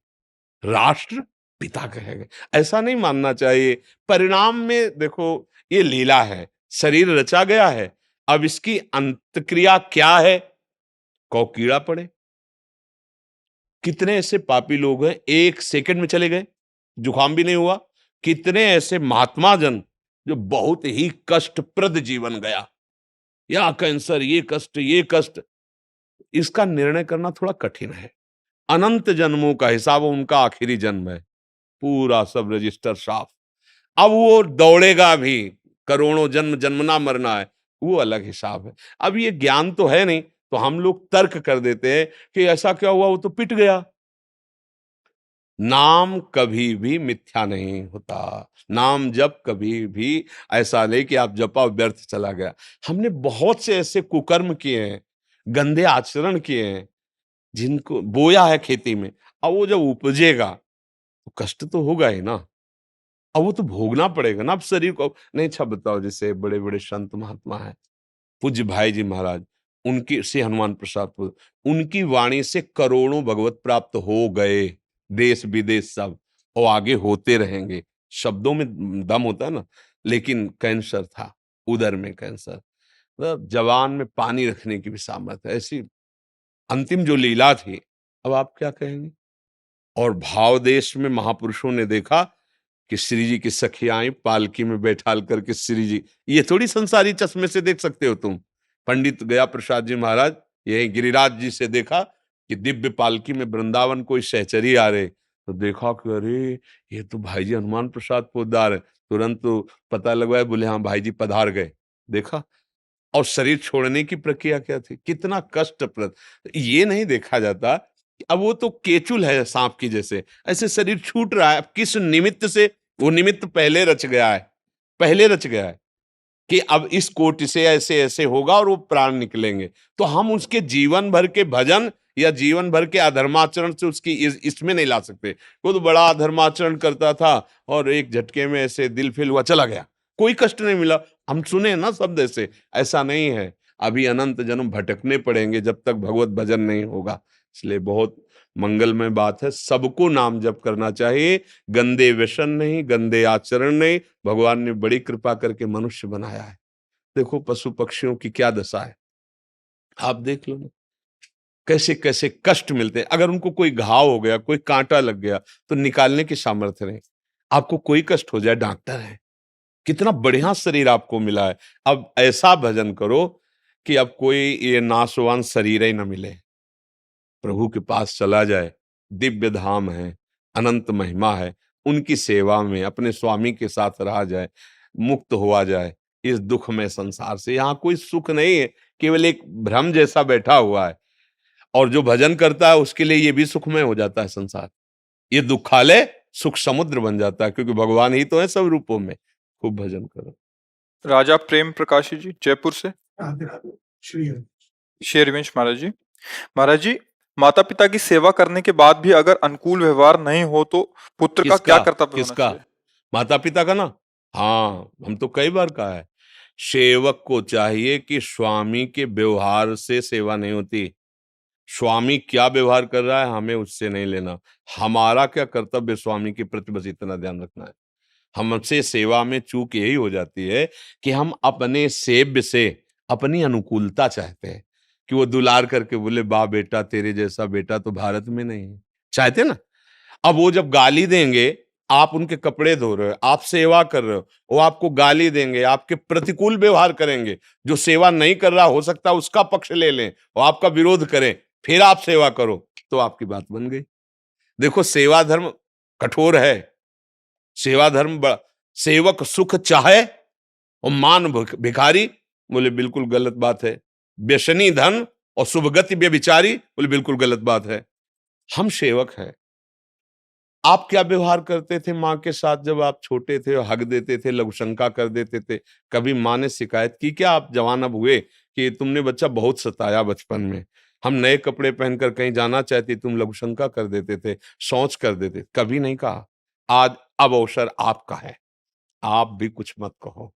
राष्ट्र पिता कहे गए, ऐसा नहीं मानना चाहिए। परिणाम में देखो, ये लीला है, शरीर रचा गया है, अब इसकी अंतक्रिया क्या है, कौ कीड़ा पड़े। कितने ऐसे पापी लोग हैं, 1 सेकंड में चले गए, जुकाम भी नहीं हुआ। कितने ऐसे महात्मा जन जो बहुत ही कष्टप्रद जीवन गया, या कैंसर, ये कष्ट, ये कष्ट, इसका निर्णय करना थोड़ा कठिन है। अनंत जन्मों का हिसाब, उनका आखिरी जन्म है, पूरा सब रजिस्टर साफ। अब वो दौड़ेगा भी, करोड़ों जन्म, जन्मना मरना है, वो अलग हिसाब है। अब ये ज्ञान तो है नहीं, तो हम लोग तर्क कर देते हैं कि ऐसा क्या हुआ, वो तो पिट गया। नाम कभी भी मिथ्या नहीं होता। नाम जप कभी भी ऐसा नहीं कि आप जपा और व्यर्थ चला गया। हमने बहुत से ऐसे कुकर्म किए हैं, गंदे आचरण किए हैं, जिनको बोया है खेती में। अब वो जब उपजेगा तो कष्ट तो होगा ही ना, अब वो तो भोगना पड़ेगा ना। अब शरीर को नहीं। अच्छा बताओ, जैसे बड़े बड़े संत महात्मा हैं, पूज्य भाई जी महाराज, उनकी से हनुमान प्रसाद उनकी वाणी से करोड़ों भगवत प्राप्त हो गए, देश विदेश सब, और आगे होते रहेंगे। शब्दों में दम होता है ना। लेकिन कैंसर था, उदर में कैंसर, मतलब जवान में पानी रखने की भी सामर्थ्य है। ऐसी अंतिम जो लीला थी, अब आप क्या कहेंगे। और भाव देश में महापुरुषों ने देखा कि श्री जी की सखियां आई पालकी में बैठाल करके। श्री जी, ये थोड़ी संसारी चश्मे से देख सकते हो तुम। पंडित गया प्रसाद जी महाराज यही गिरिराज जी से देखा कि दिव्य पालकी में वृंदावन कोई सहचरी आ रहे, तो देखा कि अरे ये तो भाई जी हनुमान प्रसाद पोद्दार है। तुरंत तो पता लगवाया, बोले हाँ भाई जी पधार गए। देखा, और शरीर छोड़ने की प्रक्रिया क्या थी, कितना कष्टप्रद। ये नहीं देखा जाता कि अब वो तो केचुल है सांप की जैसे, ऐसे शरीर छूट रहा है। अब किस निमित्त से, वो निमित्त पहले रच गया है, पहले रच गया है कि अब इस कोटि से ऐसे ऐसे होगा और वो प्राण निकलेंगे। तो हम उसके जीवन भर के भजन या जीवन भर के अधर्माचरण से उसकी इसमें नहीं ला सकते। वो तो बड़ा अधर्माचरण करता था और एक झटके में ऐसे दिल फेल हुआ, चला गया, कोई कष्ट नहीं मिला। हम सुने ना शब्द ऐसे, ऐसा नहीं है। अभी अनंत जन्म भटकने पड़ेंगे जब तक भगवत भजन नहीं होगा। इसलिए बहुत मंगलमय बात है, सबको नाम जप करना चाहिए। गंदे व्यसन नहीं, गंदे आचरण नहीं। भगवान ने बड़ी कृपा करके मनुष्य बनाया है। देखो पशु पक्षियों की क्या दशा है, आप देख लो ना, कैसे कैसे कष्ट मिलते हैं। अगर उनको कोई घाव हो गया, कोई कांटा लग गया, तो निकालने की सामर्थ्य नहीं। आपको कोई कष्ट हो जाए, डॉक्टर है, कितना बढ़िया शरीर आपको मिला है। अब ऐसा भजन करो कि अब कोई ये नाशवान शरीर ही न मिले, प्रभु के पास चला जाए। दिव्य धाम है, अनंत महिमा है, उनकी सेवा में अपने स्वामी के साथ रहा जाए, मुक्त हुआ जाए इस दुख में संसार से। यहाँ कोई सुख नहीं है, केवल एक भ्रम जैसा बैठा हुआ है। और जो भजन करता है उसके लिए ये भी सुखमय हो जाता है संसार। ये दुखालय सुख समुद्र बन जाता है, क्योंकि भगवान ही तो है सब रूपों में। खूब भजन करो।
राजा प्रेम प्रकाशी जी जयपुर से।
राधे राधे। श्री हरि।
शेरविंश महाराज जी। महाराज जी, माता पिता की सेवा करने के बाद भी अगर अनुकूल व्यवहार नहीं हो तो पुत्र का क्या कर्तव्य होना
किसका?
चाहिए?
माता पिता का ना। हाँ, हम तो कई बार कहा है, सेवक को चाहिए कि स्वामी के व्यवहार से सेवा नहीं होती। स्वामी क्या व्यवहार कर रहा है हमें उससे नहीं लेना। हमारा क्या कर्तव्य स्वामी के प्रति, बस इतना ध्यान रखना है। हमसे सेवा में चूक यही हो जाती है कि हम अपने सेव्य से अपनी अनुकूलता चाहते हैं, कि वो दुलार करके बोले वाह बेटा, तेरे जैसा बेटा तो भारत में नहीं है, चाहते ना। अब वो जब गाली देंगे, आप उनके कपड़े धो रहे हो, आप सेवा कर रहे हो, वो आपको गाली देंगे, आपके प्रतिकूल व्यवहार करेंगे। जो सेवा नहीं कर रहा हो सकता उसका पक्ष ले लें, वो आपका विरोध करें, फिर आप सेवा करो, तो आपकी बात बन गई। देखो सेवा धर्म कठोर है। सेवा धर्म सेवक सुख चाहे और मान भिखारी, बोले बिल्कुल गलत बात है। व्यसनी धन और शुभगति व्यभिचारी, बोले बिल्कुल गलत बात है। हम सेवक हैं। आप क्या व्यवहार करते थे माँ के साथ जब आप छोटे थे, हक देते थे, लघुशंका कर देते थे? कभी माँ ने शिकायत की क्या? आप जवान अब हुए कि तुमने बच्चा बहुत सताया बचपन में, हम नए कपड़े पहनकर कहीं जाना चाहती, तुम लघुशंका कर देते थे, शौच कर देते, कभी नहीं कहा। आज अब अवसर आपका है, आप भी कुछ मत कहो।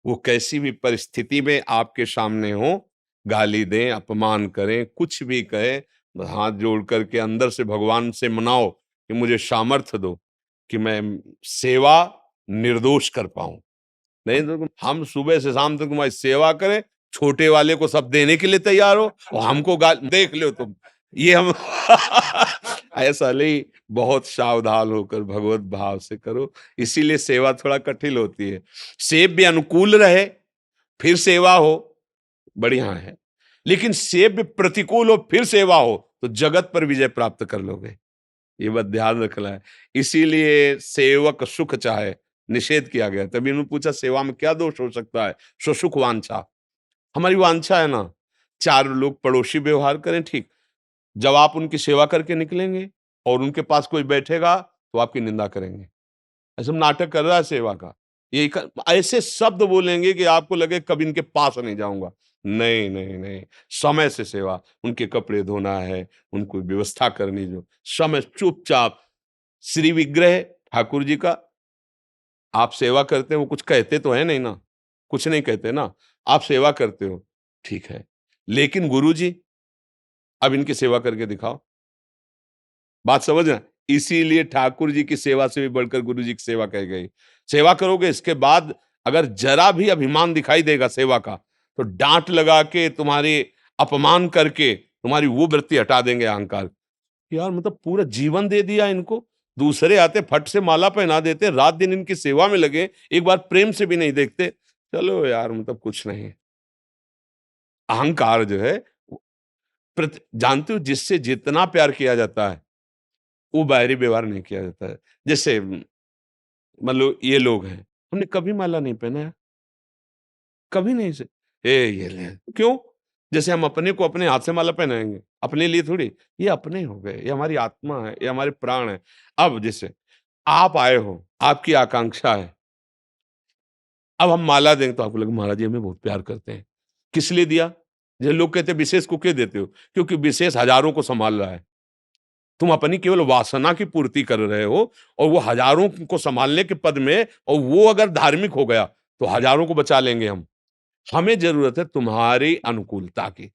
वो कैसी भी परिस्थिति में आपके सामने हो, गाली दें, अपमान करें, कुछ भी कहें, हाथ जोड़ करके अंदर से भगवान से मनाओ कि मुझे सामर्थ्य दो कि मैं सेवा निर्दोष कर पाऊं। नहीं तो हम सुबह से शाम तक तुम्हारी सेवा करें, छोटे वाले को सब देने के लिए तैयार हो और हमको गाल देख लो तुम, ये हम ऐसा नहीं। बहुत सावधान होकर भगवत भाव से करो, इसीलिए सेवा थोड़ा कठिन होती है। सेव्य अनुकूल रहे फिर सेवा हो, बढ़िया है। लेकिन सेव्य प्रतिकूल हो फिर सेवा हो तो जगत पर विजय प्राप्त कर लोगे, ये बात ध्यान रखना है। इसीलिए सेवक सुख चाहे, निषेध किया गया। तभी उन्होंने पूछा सेवा में क्या दोष हो सकता है? सो सुख वांछा, हमारी वांछा है ना, 4 लोग पड़ोसी व्यवहार करें, ठीक। जब आप उनकी सेवा करके निकलेंगे और उनके पास कोई बैठेगा तो आपकी निंदा करेंगे। ऐसे में नाटक कर रहा है सेवा का। ऐसे शब्द बोलेंगे कि आपको लगे कभी इनके पास नहीं जाऊंगा। नहीं नहीं नहीं, समय से सेवा, उनके कपड़े धोना है, उनको व्यवस्था करनी, जो समय चुपचाप श्री विग्रह ठाकुर जी का आप सेवा करते हो, वो कुछ कहते तो है नहीं ना, कुछ नहीं कहते ना, आप सेवा करते हो, ठीक है। लेकिन गुरु जी, अब इनकी सेवा करके दिखाओ। बात समझ रहे? इसीलिए ठाकुर जी की सेवा से भी बढ़कर गुरु जी की सेवा कही गई। सेवा करोगे, इसके बाद अगर जरा भी अभिमान दिखाई देगा सेवा का, तो डांट लगा के, तुम्हारे अपमान करके तुम्हारी वो वृत्ति हटा देंगे, अहंकार। यार मतलब पूरा जीवन दे दिया इनको, दूसरे आते फट से माला पहना देते, रात दिन इनकी सेवा में लगे, एक बार प्रेम से भी नहीं देखते। चलो यार, मतलब कुछ नहीं। अहंकार जो है, जानते हो, जिससे जितना प्यार किया जाता है वो बाहरी व्यवहार नहीं किया जाता है। जैसे मान लो ये लोग हैं, हमने कभी माला नहीं पहना है, कभी नहीं से ये ले क्यों? जैसे हम अपने को अपने हाथ से माला पहनाएंगे, अपने लिए थोड़ी। ये अपने हो गए, ये हमारी आत्मा है, ये हमारे प्राण है। अब जैसे आप आए हो, आपकी आकांक्षा है, अब हम माला देंगे तो आपको लगे महाराज जी हमें बहुत प्यार करते हैं। किस लिए दिया? जैसे लोग कहते हैं विशेष को क्यों देते हो? क्योंकि विशेष हजारों को संभाल रहा है, तुम अपनी केवल वासना की पूर्ति कर रहे हो, और वो हजारों को संभालने के पद में, और वो अगर धार्मिक हो गया तो हजारों को बचा लेंगे हम। हमें जरूरत है तुम्हारी अनुकूलता की।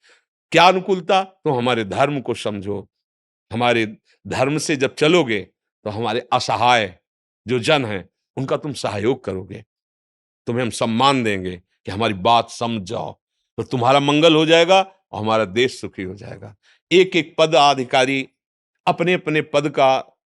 क्या अनुकूलता? तो हमारे धर्म को समझो। हमारे धर्म से जब चलोगे तो हमारे असहाय जो जन हैं उनका तुम सहयोग करोगे, तुम्हें हम सम्मान देंगे कि हमारी बात समझ जाओ, तो तुम्हारा मंगल हो जाएगा और हमारा देश सुखी हो जाएगा। एक एक पद अधिकारी अपने अपने पद का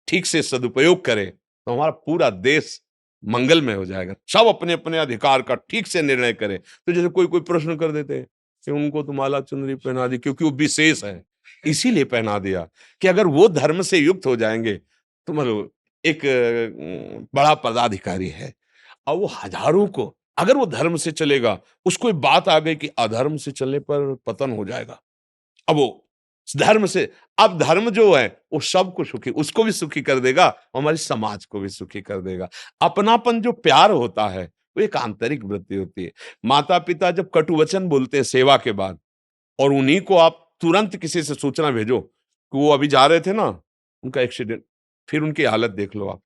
ठीक से सदुपयोग करे तो हमारा पूरा देश मंगलमय हो जाएगा। सब अपने अपने अधिकार का ठीक से निर्णय करें। तो जैसे कोई कोई प्रश्न कर देते हैं कि उनको तो माला चुनरी पहना दी क्योंकि वो विशेष है, इसीलिए पहना दिया, कि अगर वो धर्म से युक्त हो जाएंगे तो मतलब एक बड़ा पदाधिकारी है, और वो हजारों को, अगर वो धर्म से चलेगा, उसको एक बात आ गई कि अधर्म से चलने पर पतन हो जाएगा, अब वो धर्म से, अब धर्म जो है वो सबको सुखी, उसको भी सुखी कर देगा, हमारे समाज को भी सुखी कर देगा। अपनापन जो प्यार होता है वो एक आंतरिक वृत्ति होती है। माता पिता जब कटु वचन बोलते हैं सेवा के बाद, और उन्हीं को आप तुरंत किसी से सूचना भेजो कि वो अभी जा रहे थे ना, उनका एक्सीडेंट, फिर उनकी हालत देख लो आप।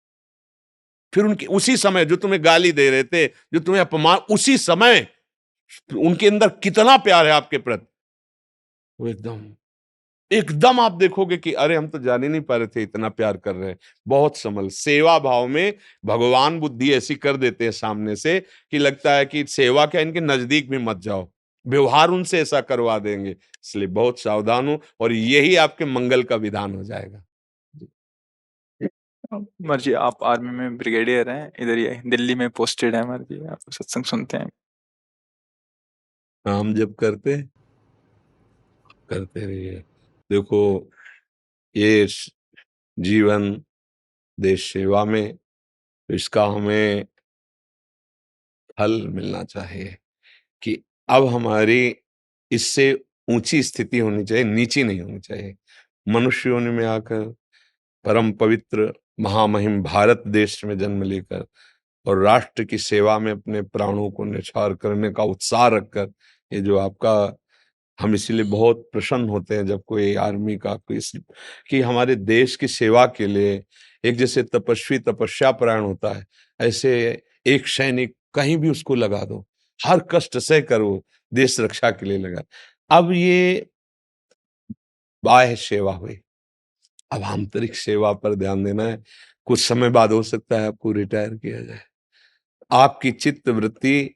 फिर उनकी उसी समय जो तुम्हें गाली दे रहे थे, जो तुम्हें अपमान, उसी समय उनके अंदर कितना प्यार है आपके प्रति, वो एकदम एकदम आप देखोगे कि अरे हम तो जान ही नहीं पा रहे थे इतना प्यार कर रहे हैं। बहुत समल सेवा भाव में भगवान बुद्धि ऐसी कर देते हैं सामने से कि लगता है कि सेवा क्या, इनके नजदीक भी मत जाओ, व्यवहार उनसे ऐसा करवा देंगे। इसलिए बहुत सावधान हो, और यही आपके मंगल का विधान हो जाएगा।
अमर जी, आप आर्मी में ब्रिगेडियर हैं, इधर ही दिल्ली में पोस्टेड है अमर जी, आप सत्संग सुनते हैं।
काम जब करते रहिए। देखो, ये जीवन देश सेवा में, तो इसका हमें फल मिलना चाहिए कि अब हमारी इससे ऊंची स्थिति होनी चाहिए, नीची नहीं होनी चाहिए। मनुष्य योनि में आकर परम पवित्र महामहिम भारत देश में जन्म लेकर और राष्ट्र की सेवा में अपने प्राणों को न्यौछावर करने का उत्साह रखकर, ये जो आपका, हम इसीलिए बहुत प्रसन्न होते हैं जब कोई आर्मी का कोई कि हमारे देश की सेवा के लिए एक जैसे तपस्वी तपस्या परायण होता है, ऐसे एक सैनिक कहीं भी उसको लगा दो, हर कष्ट सह कर वो देश रक्षा के लिए लगा। अब ये बाह्य सेवा हुई, अब आंतरिक सेवा पर ध्यान देना है। कुछ समय बाद हो सकता है आपको रिटायर किया जाए, आपकी चित्त वृत्ति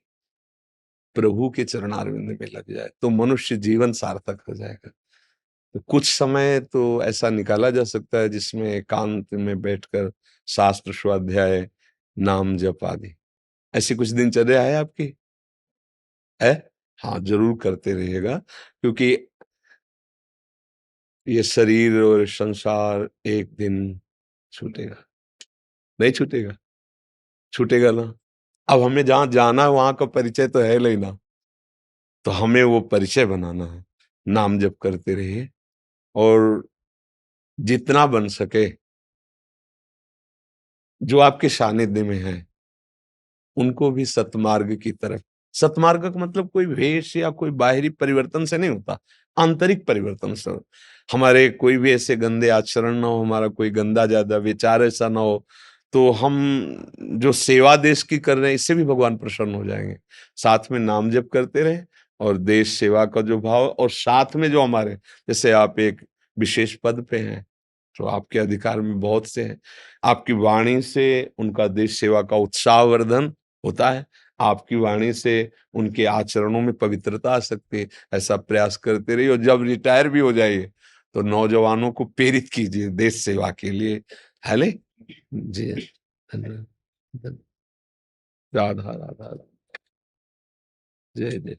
प्रभु के चरणारविंद में लग जाए, तो मनुष्य जीवन सार्थक हो जाएगा। तो कुछ समय तो ऐसा निकाला जा सकता है जिसमें एकांत में बैठकर शास्त्र स्वाध्याय, नाम जप आदि, ऐसी कुछ दिनचर्या है आपकी? है? हाँ, जरूर करते रहिएगा, क्योंकि ये शरीर और संसार एक दिन छूटेगा। नहीं छूटेगा? छूटेगा ना। अब हमें जहां जाना है वहां का परिचय तो है लेना, तो हमें वो परिचय बनाना है। नाम जप करते रहिए और जितना बन सके जो आपके सानिध्य में है उनको भी सतमार्ग की तरफ, सतमार्ग का मतलब कोई वेश या कोई बाहरी परिवर्तन से नहीं होता, आंतरिक परिवर्तन से। हमारे कोई भी ऐसे गंदे आचरण ना हो, हमारा कोई गंदा ज्यादा विचार ऐसा ना हो, तो हम जो सेवा देश की कर रहे हैं इससे भी भगवान प्रसन्न हो जाएंगे। साथ में नाम जप करते रहे और देश सेवा का जो भाव, और साथ में जो हमारे, जैसे आप एक विशेष पद पे हैं तो आपके अधिकार में बहुत से हैं, आपकी वाणी से उनका देश सेवा का उत्साहवर्धन होता है, आपकी वाणी से उनके आचरणों में पवित्रता आ सकती है। ऐसा प्रयास करते रहिए और जब रिटायर भी हो जाइए तो नौजवानों को प्रेरित कीजिए देश सेवा के लिए। है ले जी, धन्यवाद, धन्यवाद। राधा राधा राधा। जय जय।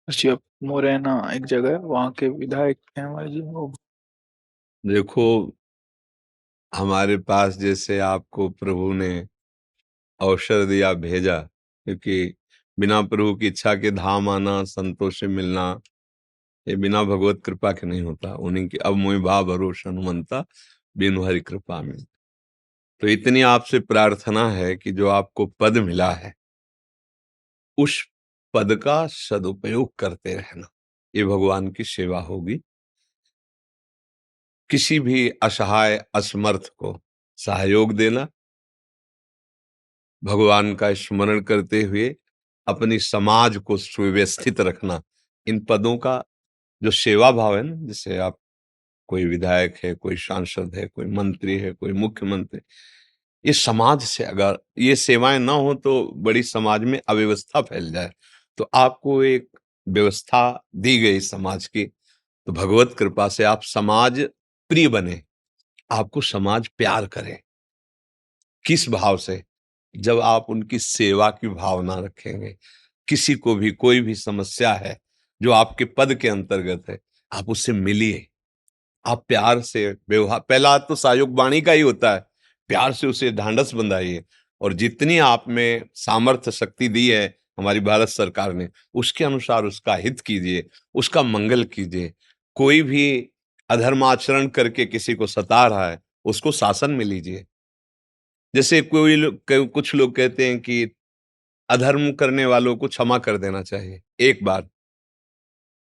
जी, अब मुरैना एक जगह है, वहाँ के विधायक हैं हमारे जी, वो
देखो, हमारे पास जैसे आपको प्रभु ने अवसर दिया, भेजा, क्योंकि बिना प्रभु की इच्छा के धाम आना, संतों से मिलना, ये बिना भगवत कृपा के नहीं होता। उन्हीं की अब मोहि भाव भरोसा हनुमंता, बिनु हरि कृपा में। तो इतनी आपसे प्रार्थना है कि जो आपको पद मिला है उस पद का सदुपयोग करते रहना, ये भगवान की सेवा होगी। किसी भी असहाय असमर्थ को सहयोग देना, भगवान का स्मरण करते हुए अपनी समाज को सुव्यवस्थित रखना, इन पदों का जो सेवा भाव है ना, जैसे आप कोई विधायक है, कोई सांसद है, कोई मंत्री है, कोई मुख्यमंत्री, ये समाज से अगर ये सेवाएं ना हो तो बड़ी समाज में अव्यवस्था फैल जाए। तो आपको एक व्यवस्था दी गई समाज की, तो भगवत कृपा से आप समाज प्रिय बने, आपको समाज प्यार करे। किस भाव से? जब आप उनकी सेवा की भावना रखेंगे। किसी को भी कोई भी समस्या है जो आपके पद के अंतर्गत है, आप उससे मिलिए, आप प्यार से व्यवहार, पहला तो सहयोग वाणी का ही होता है, प्यार से उसे ढांढस बंधाइए और जितनी आप में सामर्थ्य शक्ति दी है हमारी भारत सरकार ने, उसके अनुसार उसका हित कीजिए, उसका मंगल कीजिए। कोई भी अधर्माचरण करके किसी को सता रहा है, उसको शासन में लीजिए। जैसे कोई लोग, कुछ लोग कहते हैं कि अधर्म करने वालों को क्षमा कर देना चाहिए एक बार।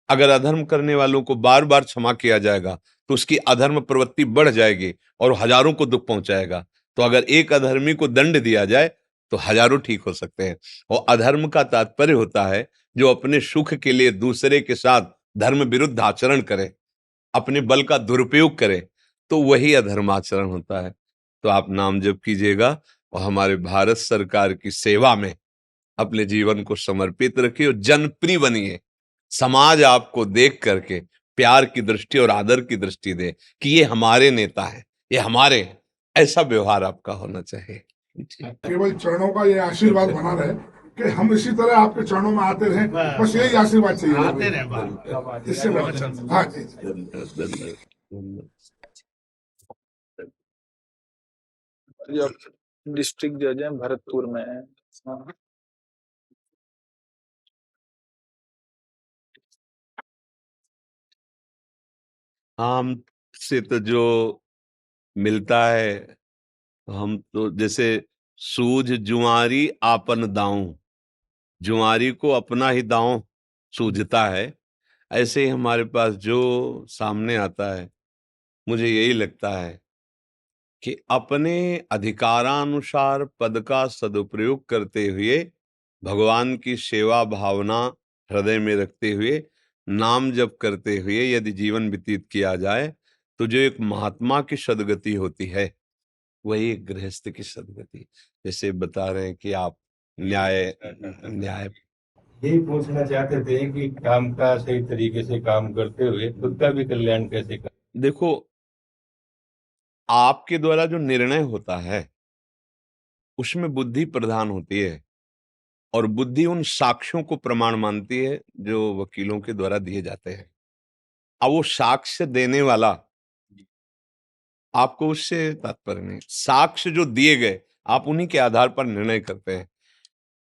अगर अधर्म करने वालों को बार बार क्षमा किया जाएगा तो उसकी अधर्म प्रवृत्ति बढ़ जाएगी और हजारों को दुख पहुंचाएगा। तो अगर एक अधर्मी को दंड दिया जाए तो हजारों ठीक हो सकते हैं। और अधर्म का तात्पर्य होता है जो अपने सुख के लिए दूसरे के साथ धर्म विरुद्ध आचरण करे, अपने बल का दुरुपयोग करे, तो वही अधर्माचरण होता है। तो आप नाम जप कीजिएगा और हमारे भारत सरकार की सेवा में अपने जीवन को समर्पित रखिए और जनप्रिय बनिए। समाज आपको देख करके प्यार की दृष्टि और आदर की दृष्टि दे कि ये हमारे नेता हैं, ये हमारे हैं। ऐसा व्यवहार आपका होना चाहिए।
केवल चरणों का ये आशीर्वाद बना रहे कि हम इसी तरह आपके चरणों में आते रहें, बस यही आशीर्वाद चाहिए, आते रहे, इससे हाँ जी।
जी, अब डिस्ट्रिक्ट जज हैं, भरतपुर में है। हाँ।
हमसे तो जो मिलता है, हम तो जैसे सूझ जुआरी आपन दाऊं, जुआरी को अपना ही दांव सूझता है, ऐसे ही हमारे पास जो सामने आता है, मुझे यही लगता है कि अपने अधिकारानुसार पद का सदुपयोग करते हुए, भगवान की सेवा भावना हृदय में रखते हुए, नाम जप करते हुए यदि जीवन व्यतीत किया जाए तो जो एक महात्मा की सदगति होती है वही एक गृहस्थ की सदगति। जैसे बता रहे हैं कि आप न्याय न्याय
यही पूछना चाहते थे कि काम का सही तरीके से काम करते हुए खुद का भी कल्याण कैसे कर।
देखो, आपके द्वारा जो निर्णय होता है उसमें बुद्धि प्रधान होती है और बुद्धि उन साक्ष्यों को प्रमाण मानती है जो वकीलों के द्वारा दिए जाते हैं। अब वो साक्ष्य देने वाला, आपको उससे तात्पर्य नहीं, साक्ष्य जो दिए गए आप उन्हीं के आधार पर निर्णय करते हैं।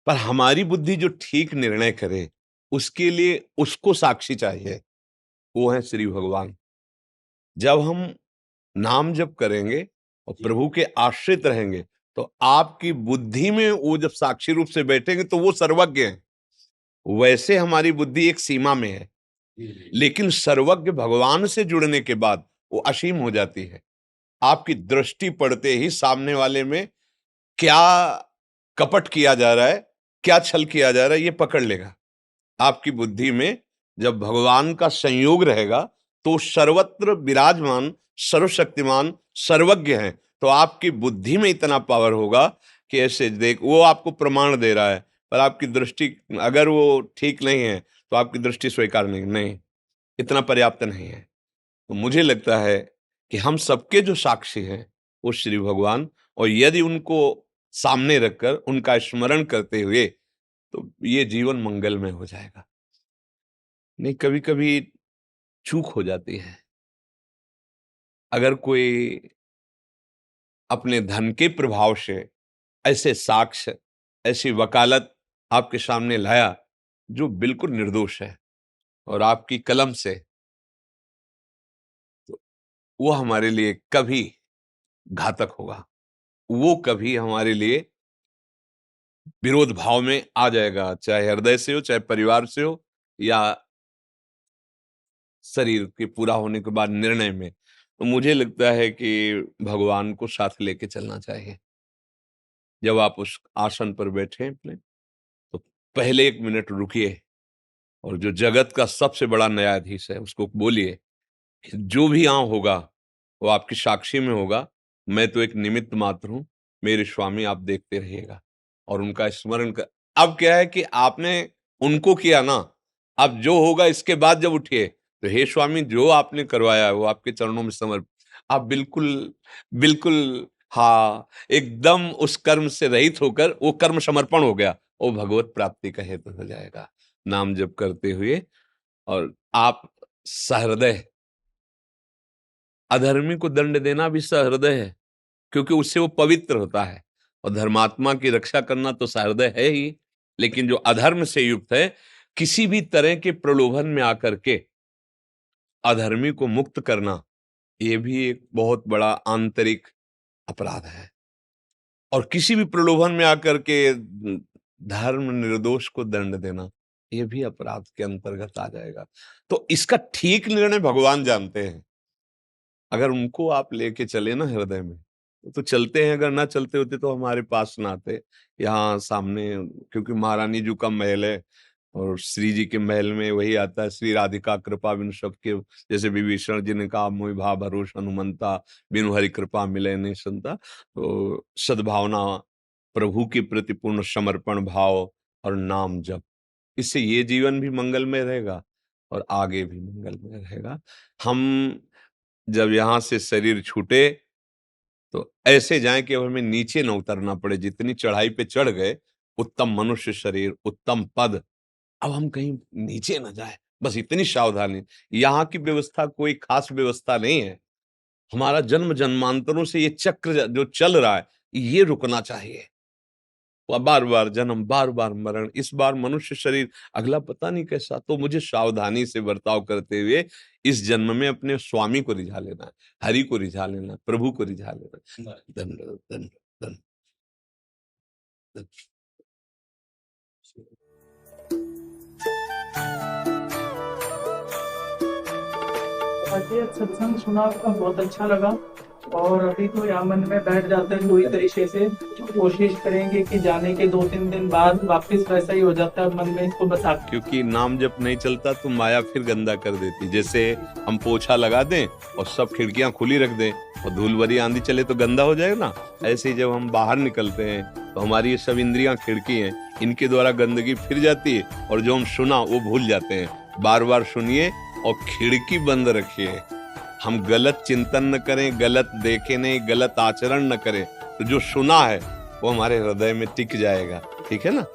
पर हमारी बुद्धि जो ठीक निर्णय करे उसके लिए उसको साक्षी चाहिए, वो है श्री भगवान। जब हम नाम जप करेंगे और प्रभु के आश्रित रहेंगे तो आपकी बुद्धि में वो जब साक्षी रूप से बैठेंगे तो वो सर्वज्ञ हैं। वैसे हमारी बुद्धि एक सीमा में है, लेकिन सर्वज्ञ भगवान से जुड़ने के बाद वो असीम हो जाती है। आपकी दृष्टि पड़ते ही सामने वाले में क्या कपट किया जा रहा है, क्या छल किया जा रहा है, ये पकड़ लेगा। आपकी बुद्धि में जब भगवान का संयोग रहेगा तो सर्वत्र विराजमान, सर्वशक्तिमान, सर्वज्ञ है, तो आपकी बुद्धि में इतना पावर होगा कि ऐसे देख, वो आपको प्रमाण दे रहा है पर आपकी दृष्टि अगर वो ठीक नहीं है तो आपकी दृष्टि स्वीकार नहीं, इतना पर्याप्त नहीं है। तो मुझे लगता है कि हम सबके जो साक्षी हैं वो श्री भगवान, और यदि उनको सामने रखकर उनका स्मरण करते हुए तो ये जीवन मंगलमय हो जाएगा। नहीं, कभी कभी चूक हो जाती है। अगर कोई अपने धन के प्रभाव से ऐसे साक्ष्य, ऐसी वकालत आपके सामने लाया जो बिल्कुल निर्दोष है और आपकी कलम से, तो वो हमारे लिए कभी घातक होगा, वो कभी हमारे लिए विरोध भाव में आ जाएगा, चाहे हृदय से हो, चाहे परिवार से हो, या शरीर के पूरा होने के बाद निर्णय में। तो मुझे लगता है कि भगवान को साथ लेके चलना चाहिए। जब आप उस आसन पर बैठे अपने, तो पहले 1 मिनट रुकिए और जो जगत का सबसे बड़ा न्यायाधीश है उसको बोलिए कि जो भी यहाँ होगा वो आपकी साक्षी में होगा, मैं तो एक निमित्त मात्र हूं, मेरे स्वामी आप देखते रहिएगा। और उनका स्मरण कर, अब क्या है कि आपने उनको किया ना, अब जो होगा इसके बाद जब उठिए तो हे स्वामी जो आपने करवाया है वो आपके चरणों में समर्पित, आप बिल्कुल बिल्कुल, हाँ, एकदम उस कर्म से रहित होकर वो कर्म समर्पण हो गया, वो भगवत प्राप्ति का हेतु हो जाएगा नाम जप करते हुए। और आप सहृदय, अधर्मी को दंड देना भी सहृदय है क्योंकि उससे वो पवित्र होता है, और धर्मात्मा की रक्षा करना तो सहृदय है ही, लेकिन जो अधर्म से युक्त है, किसी भी तरह के प्रलोभन में आकर के अधर्मी को मुक्त करना, ये भी एक बहुत बड़ा आंतरिक अपराध है। और किसी भी प्रलोभन में आकर के धर्म निर्दोष को दंड देना, ये भी अपराध के अंतर्गत आ जाएगा। तो इसका ठीक निर्णय भगवान जानते हैं। अगर उनको आप लेके चले ना हृदय में तो चलते हैं, अगर ना चलते होते तो हमारे पास ना आते यहाँ सामने, क्योंकि महारानी जी का महल है और श्री जी के महल में वही आता है, श्री राधिका कृपा बिनु सबके, जैसे विभीषण जी ने कहा मोहि भाव भरोस हनुमंता, बिनु हरि कृपा मिले नहीं संता। तो सद्भावना, प्रभु के प्रति पूर्ण समर्पण भाव और नाम जप, इससे ये जीवन भी मंगलमय रहेगा और आगे भी मंगलमय रहेगा। हम जब यहाँ से शरीर छूटे तो ऐसे जाएं कि अब हमें नीचे न उतरना पड़े, जितनी चढ़ाई पे चढ़ गए, उत्तम मनुष्य शरीर, उत्तम पद, अब हम कहीं नीचे न जाए, बस इतनी सावधानी। यहाँ की व्यवस्था कोई खास व्यवस्था नहीं है, हमारा जन्म जन्मांतरों से ये चक्र जो चल रहा है ये रुकना चाहिए। बार बार जन्म, बार बार मरण, इस बार मनुष्य शरीर, अगला पता नहीं कैसा। तो मुझे सावधानी से बर्ताव करते हुए इस जन्म में अपने स्वामी को रिझा लेना है, हरि को रिझा लेना है, प्रभु को रिझा लेना है। दंड दंड दंड दंड।
सत्संग सुना आपका, बहुत अच्छा लगा। और अभी तो यहाँ मन में बैठ जाते हैं पूरी तरीके से। कोशिश करेंगे कि जाने के 2-3 दिन बाद वापस वैसा ही हो जाता है मन में, इसको बस आप,
क्योंकि नाम जब नहीं चलता तो माया फिर गंदा कर देती। जैसे हम पोछा लगा दें और सब खिड़कियां खुली रख दें और धूल भरी आंधी चले तो गंदा हो जाएगा ना, ऐसे ही जब हम बाहर निकलते हैं तो हमारी ये सब इंद्रियां खिड़की हैं, इनके द्वारा गंदगी फिर जाती है और जो हम सुना वो भूल जाते हैं। बार बार सुनिए और खिड़की बंद रखिए। हम गलत चिंतन न करें, गलत देखें नहीं, गलत आचरण न करें, तो जो सुना है वो हमारे हृदय में टिक जाएगा। ठीक है ना?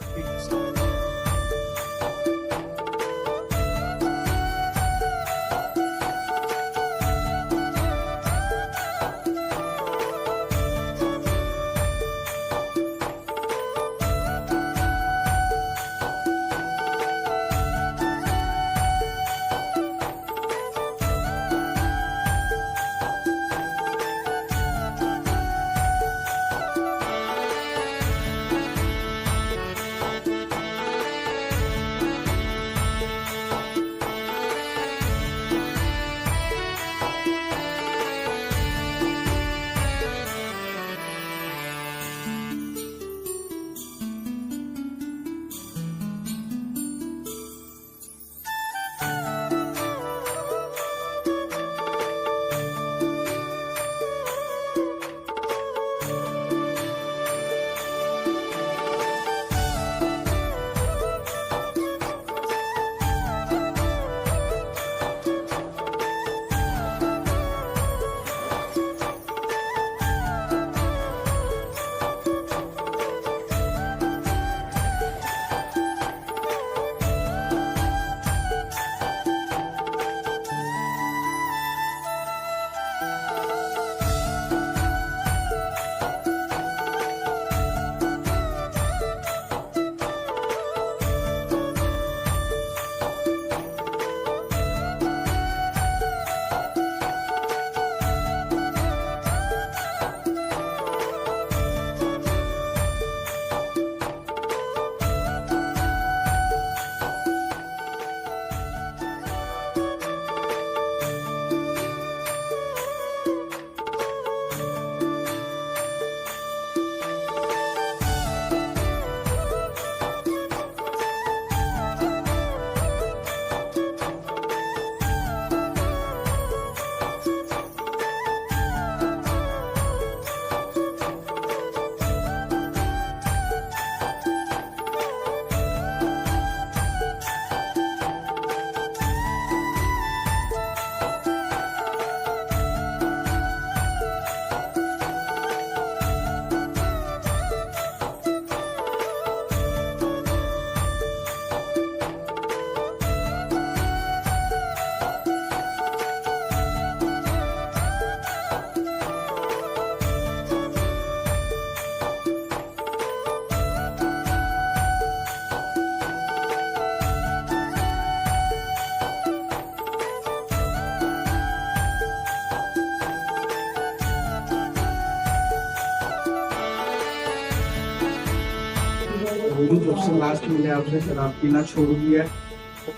गुरु जब से लास्ट मिले आपसे शराब पीना छोड़ दिया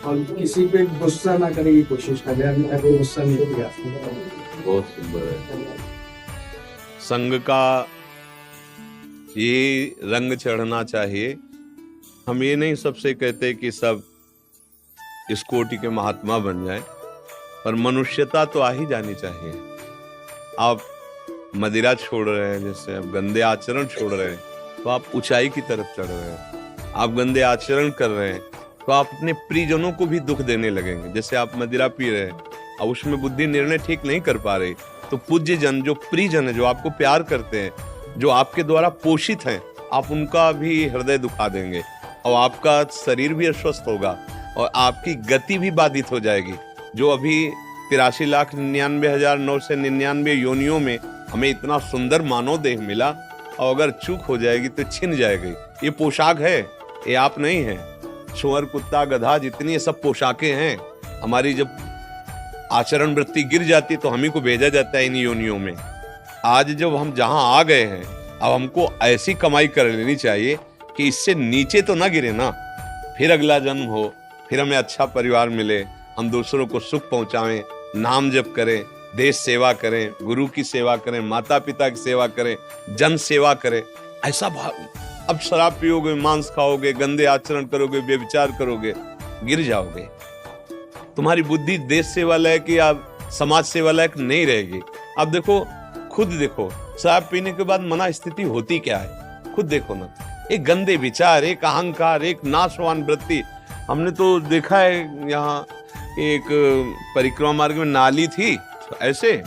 और किसी पे गुस्सा ना करने की कोशिश करें, अभी तक गुस्सा नहीं किया।
बहुत सुंदर है। संघ का ये रंग चढ़ना चाहिए। हम ये नहीं सबसे कहते कि सब इस कोटि के महात्मा बन जाए, पर मनुष्यता तो आ ही जानी चाहिए। आप मदिरा छोड़ रहे हैं, जैसे आप गंदे आचरण छोड़ रहे हैं तो आप ऊंचाई की तरफ चढ़ रहे हैं। आप गंदे आचरण कर रहे हैं तो आप अपने प्रियजनों को भी दुख देने लगेंगे। जैसे आप मदिरा पी रहे हैं, अब उसमें बुद्धि निर्णय ठीक नहीं कर पा रही, तो पूज्य जन, जो प्रियजन है, जो आपको प्यार करते हैं, जो आपके द्वारा पोषित हैं, आप उनका भी हृदय दुखा देंगे और आपका शरीर भी अस्वस्थ होगा और आपकी गति भी बाधित हो जाएगी। जो अभी 83,99,999 योनियों में हमें इतना सुंदर मानव देह मिला, और अगर चूक हो जाएगी तो छिन जाएगी। ये पोशाक है, ये आप नहीं है। सुअर, कुत्ता, गधा, जितनी ये सब पोशाकें हैं, हमारी जब आचरण वृत्ति गिर जाती तो हम ही को भेजा जाता है इन योनियों में। आज जब हम जहां आ गए हैं, अब हमको ऐसी कमाई कर लेनी चाहिए कि इससे नीचे तो ना गिरे ना, फिर अगला जन्म हो, फिर हमें अच्छा परिवार मिले, हम दूसरों को सुख पहुंचाएं, नाम जप करें, देश सेवा करें, गुरु की सेवा करें, माता पिता की सेवा करें, जन सेवा करें। ऐसा भाव। अब शराब पियोगे, मांस खाओगे, गंदे आचरण करोगे, व्यभिचार करोगे, गिर जाओगे। तुम्हारी बुद्धि देश सेवा लायक या समाज सेवा लायक नहीं रहेगी। अब देखो, खुद देखो, शराब पीने के बाद मना स्थिति होती क्या है, खुद देखो ना। एक गंदे विचार, एक अहंकार, एक नाशवान वृत्ति। हमने तो देखा है, यहाँ एक परिक्रमा मार्ग में नाली थी ऐसे,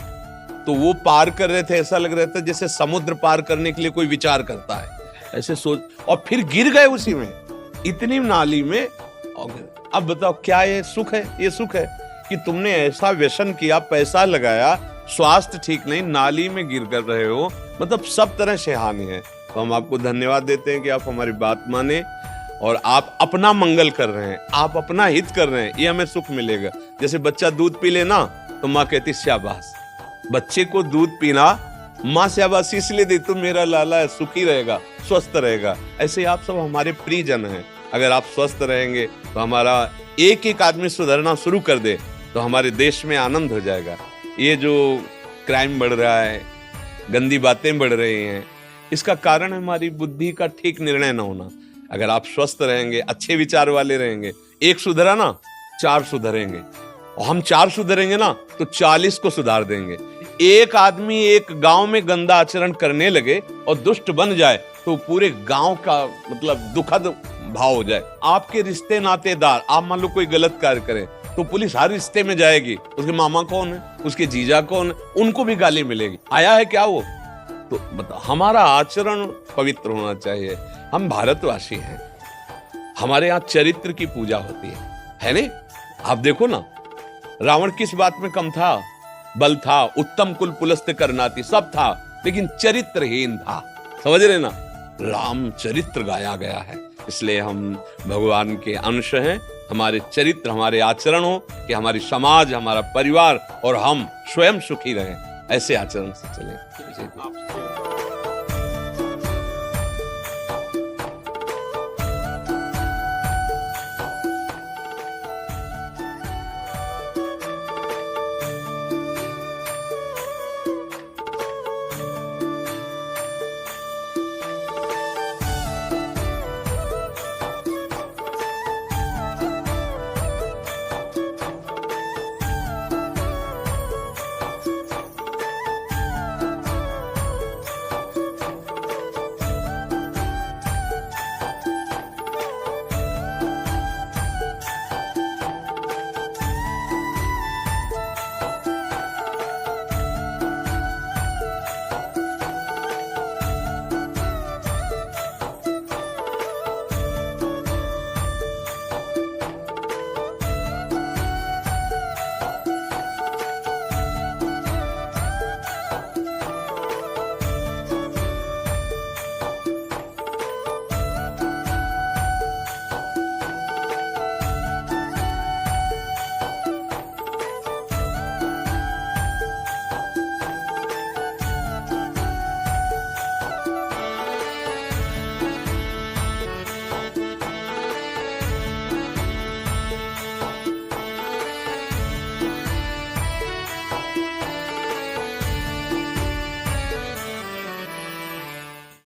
तो वो पार कर रहे थे, ऐसा लग रहा था जैसे समुद्र पार करने के लिए कोई विचार करता है, ऐसे सोच, और फिर गिर गए उसी में, इतनी नाली में। अब बताओ क्या ये सुख है? ये सुख है कि तुमने ऐसा व्यसन किया, पैसा लगाया, स्वास्थ्य ठीक नहीं, नाली में गिर कर रहे हो, मतलब सब तरह से हानि है। तो हम आपको धन्यवाद देते हैं कि आप हमारी बात माने और आप अपना मंगल कर रहे हैं, आप अपना हित कर रहे हैं, ये हमें सुख मिलेगा। जैसे बच्चा दूध पी लेना तो माँ कहती शाबाश। बच्चे को दूध पीना माँ शाबाश इसलिए दी, तो मेरा लाला है, सुखी रहेगा, स्वस्थ रहेगा। ऐसे आप सब हमारे प्रियजन हैं। अगर आप स्वस्थ रहेंगे तो हमारा एक एक आदमी सुधरना शुरू कर दे तो हमारे देश में आनंद हो जाएगा। ये जो क्राइम बढ़ रहा है, गंदी बातें बढ़ रही हैं, इसका कारण हमारी बुद्धि का ठीक निर्णय न होना। अगर आप स्वस्थ रहेंगे, अच्छे विचार वाले रहेंगे, एक सुधरा ना 4 सुधरेंगे, और हम 4 सुधरेंगे ना तो 40 को सुधार देंगे। एक आदमी एक गांव में गंदा आचरण करने लगे और दुष्ट बन जाए तो पूरे गांव का मतलब दुखद भाव हो जाए। आपके रिश्ते नातेदार, आप मान लो कोई गलत कार्य करें तो पुलिस हर रिश्ते में जाएगी, उसके मामा कौन है, उसके जीजा कौन है, उनको भी गाली मिलेगी। आया है क्या वो? तो बताओ, हमारा आचरण पवित्र होना चाहिए। हम भारतवासी हैं, हमारे यहाँ चरित्र की पूजा होती है नहीं? आप देखो ना, रावण किस बात में कम था? बल था, उत्तम कुल पुलस्त करनाती, सब था, लेकिन चरित्रहीन था। समझ रहे ना? राम चरित्र गाया गया है, इसलिए हम भगवान के अंश हैं। हमारे चरित्र, हमारे आचरण हो कि हमारी समाज, हमारा परिवार और हम स्वयं सुखी रहें, ऐसे आचरण से चलें।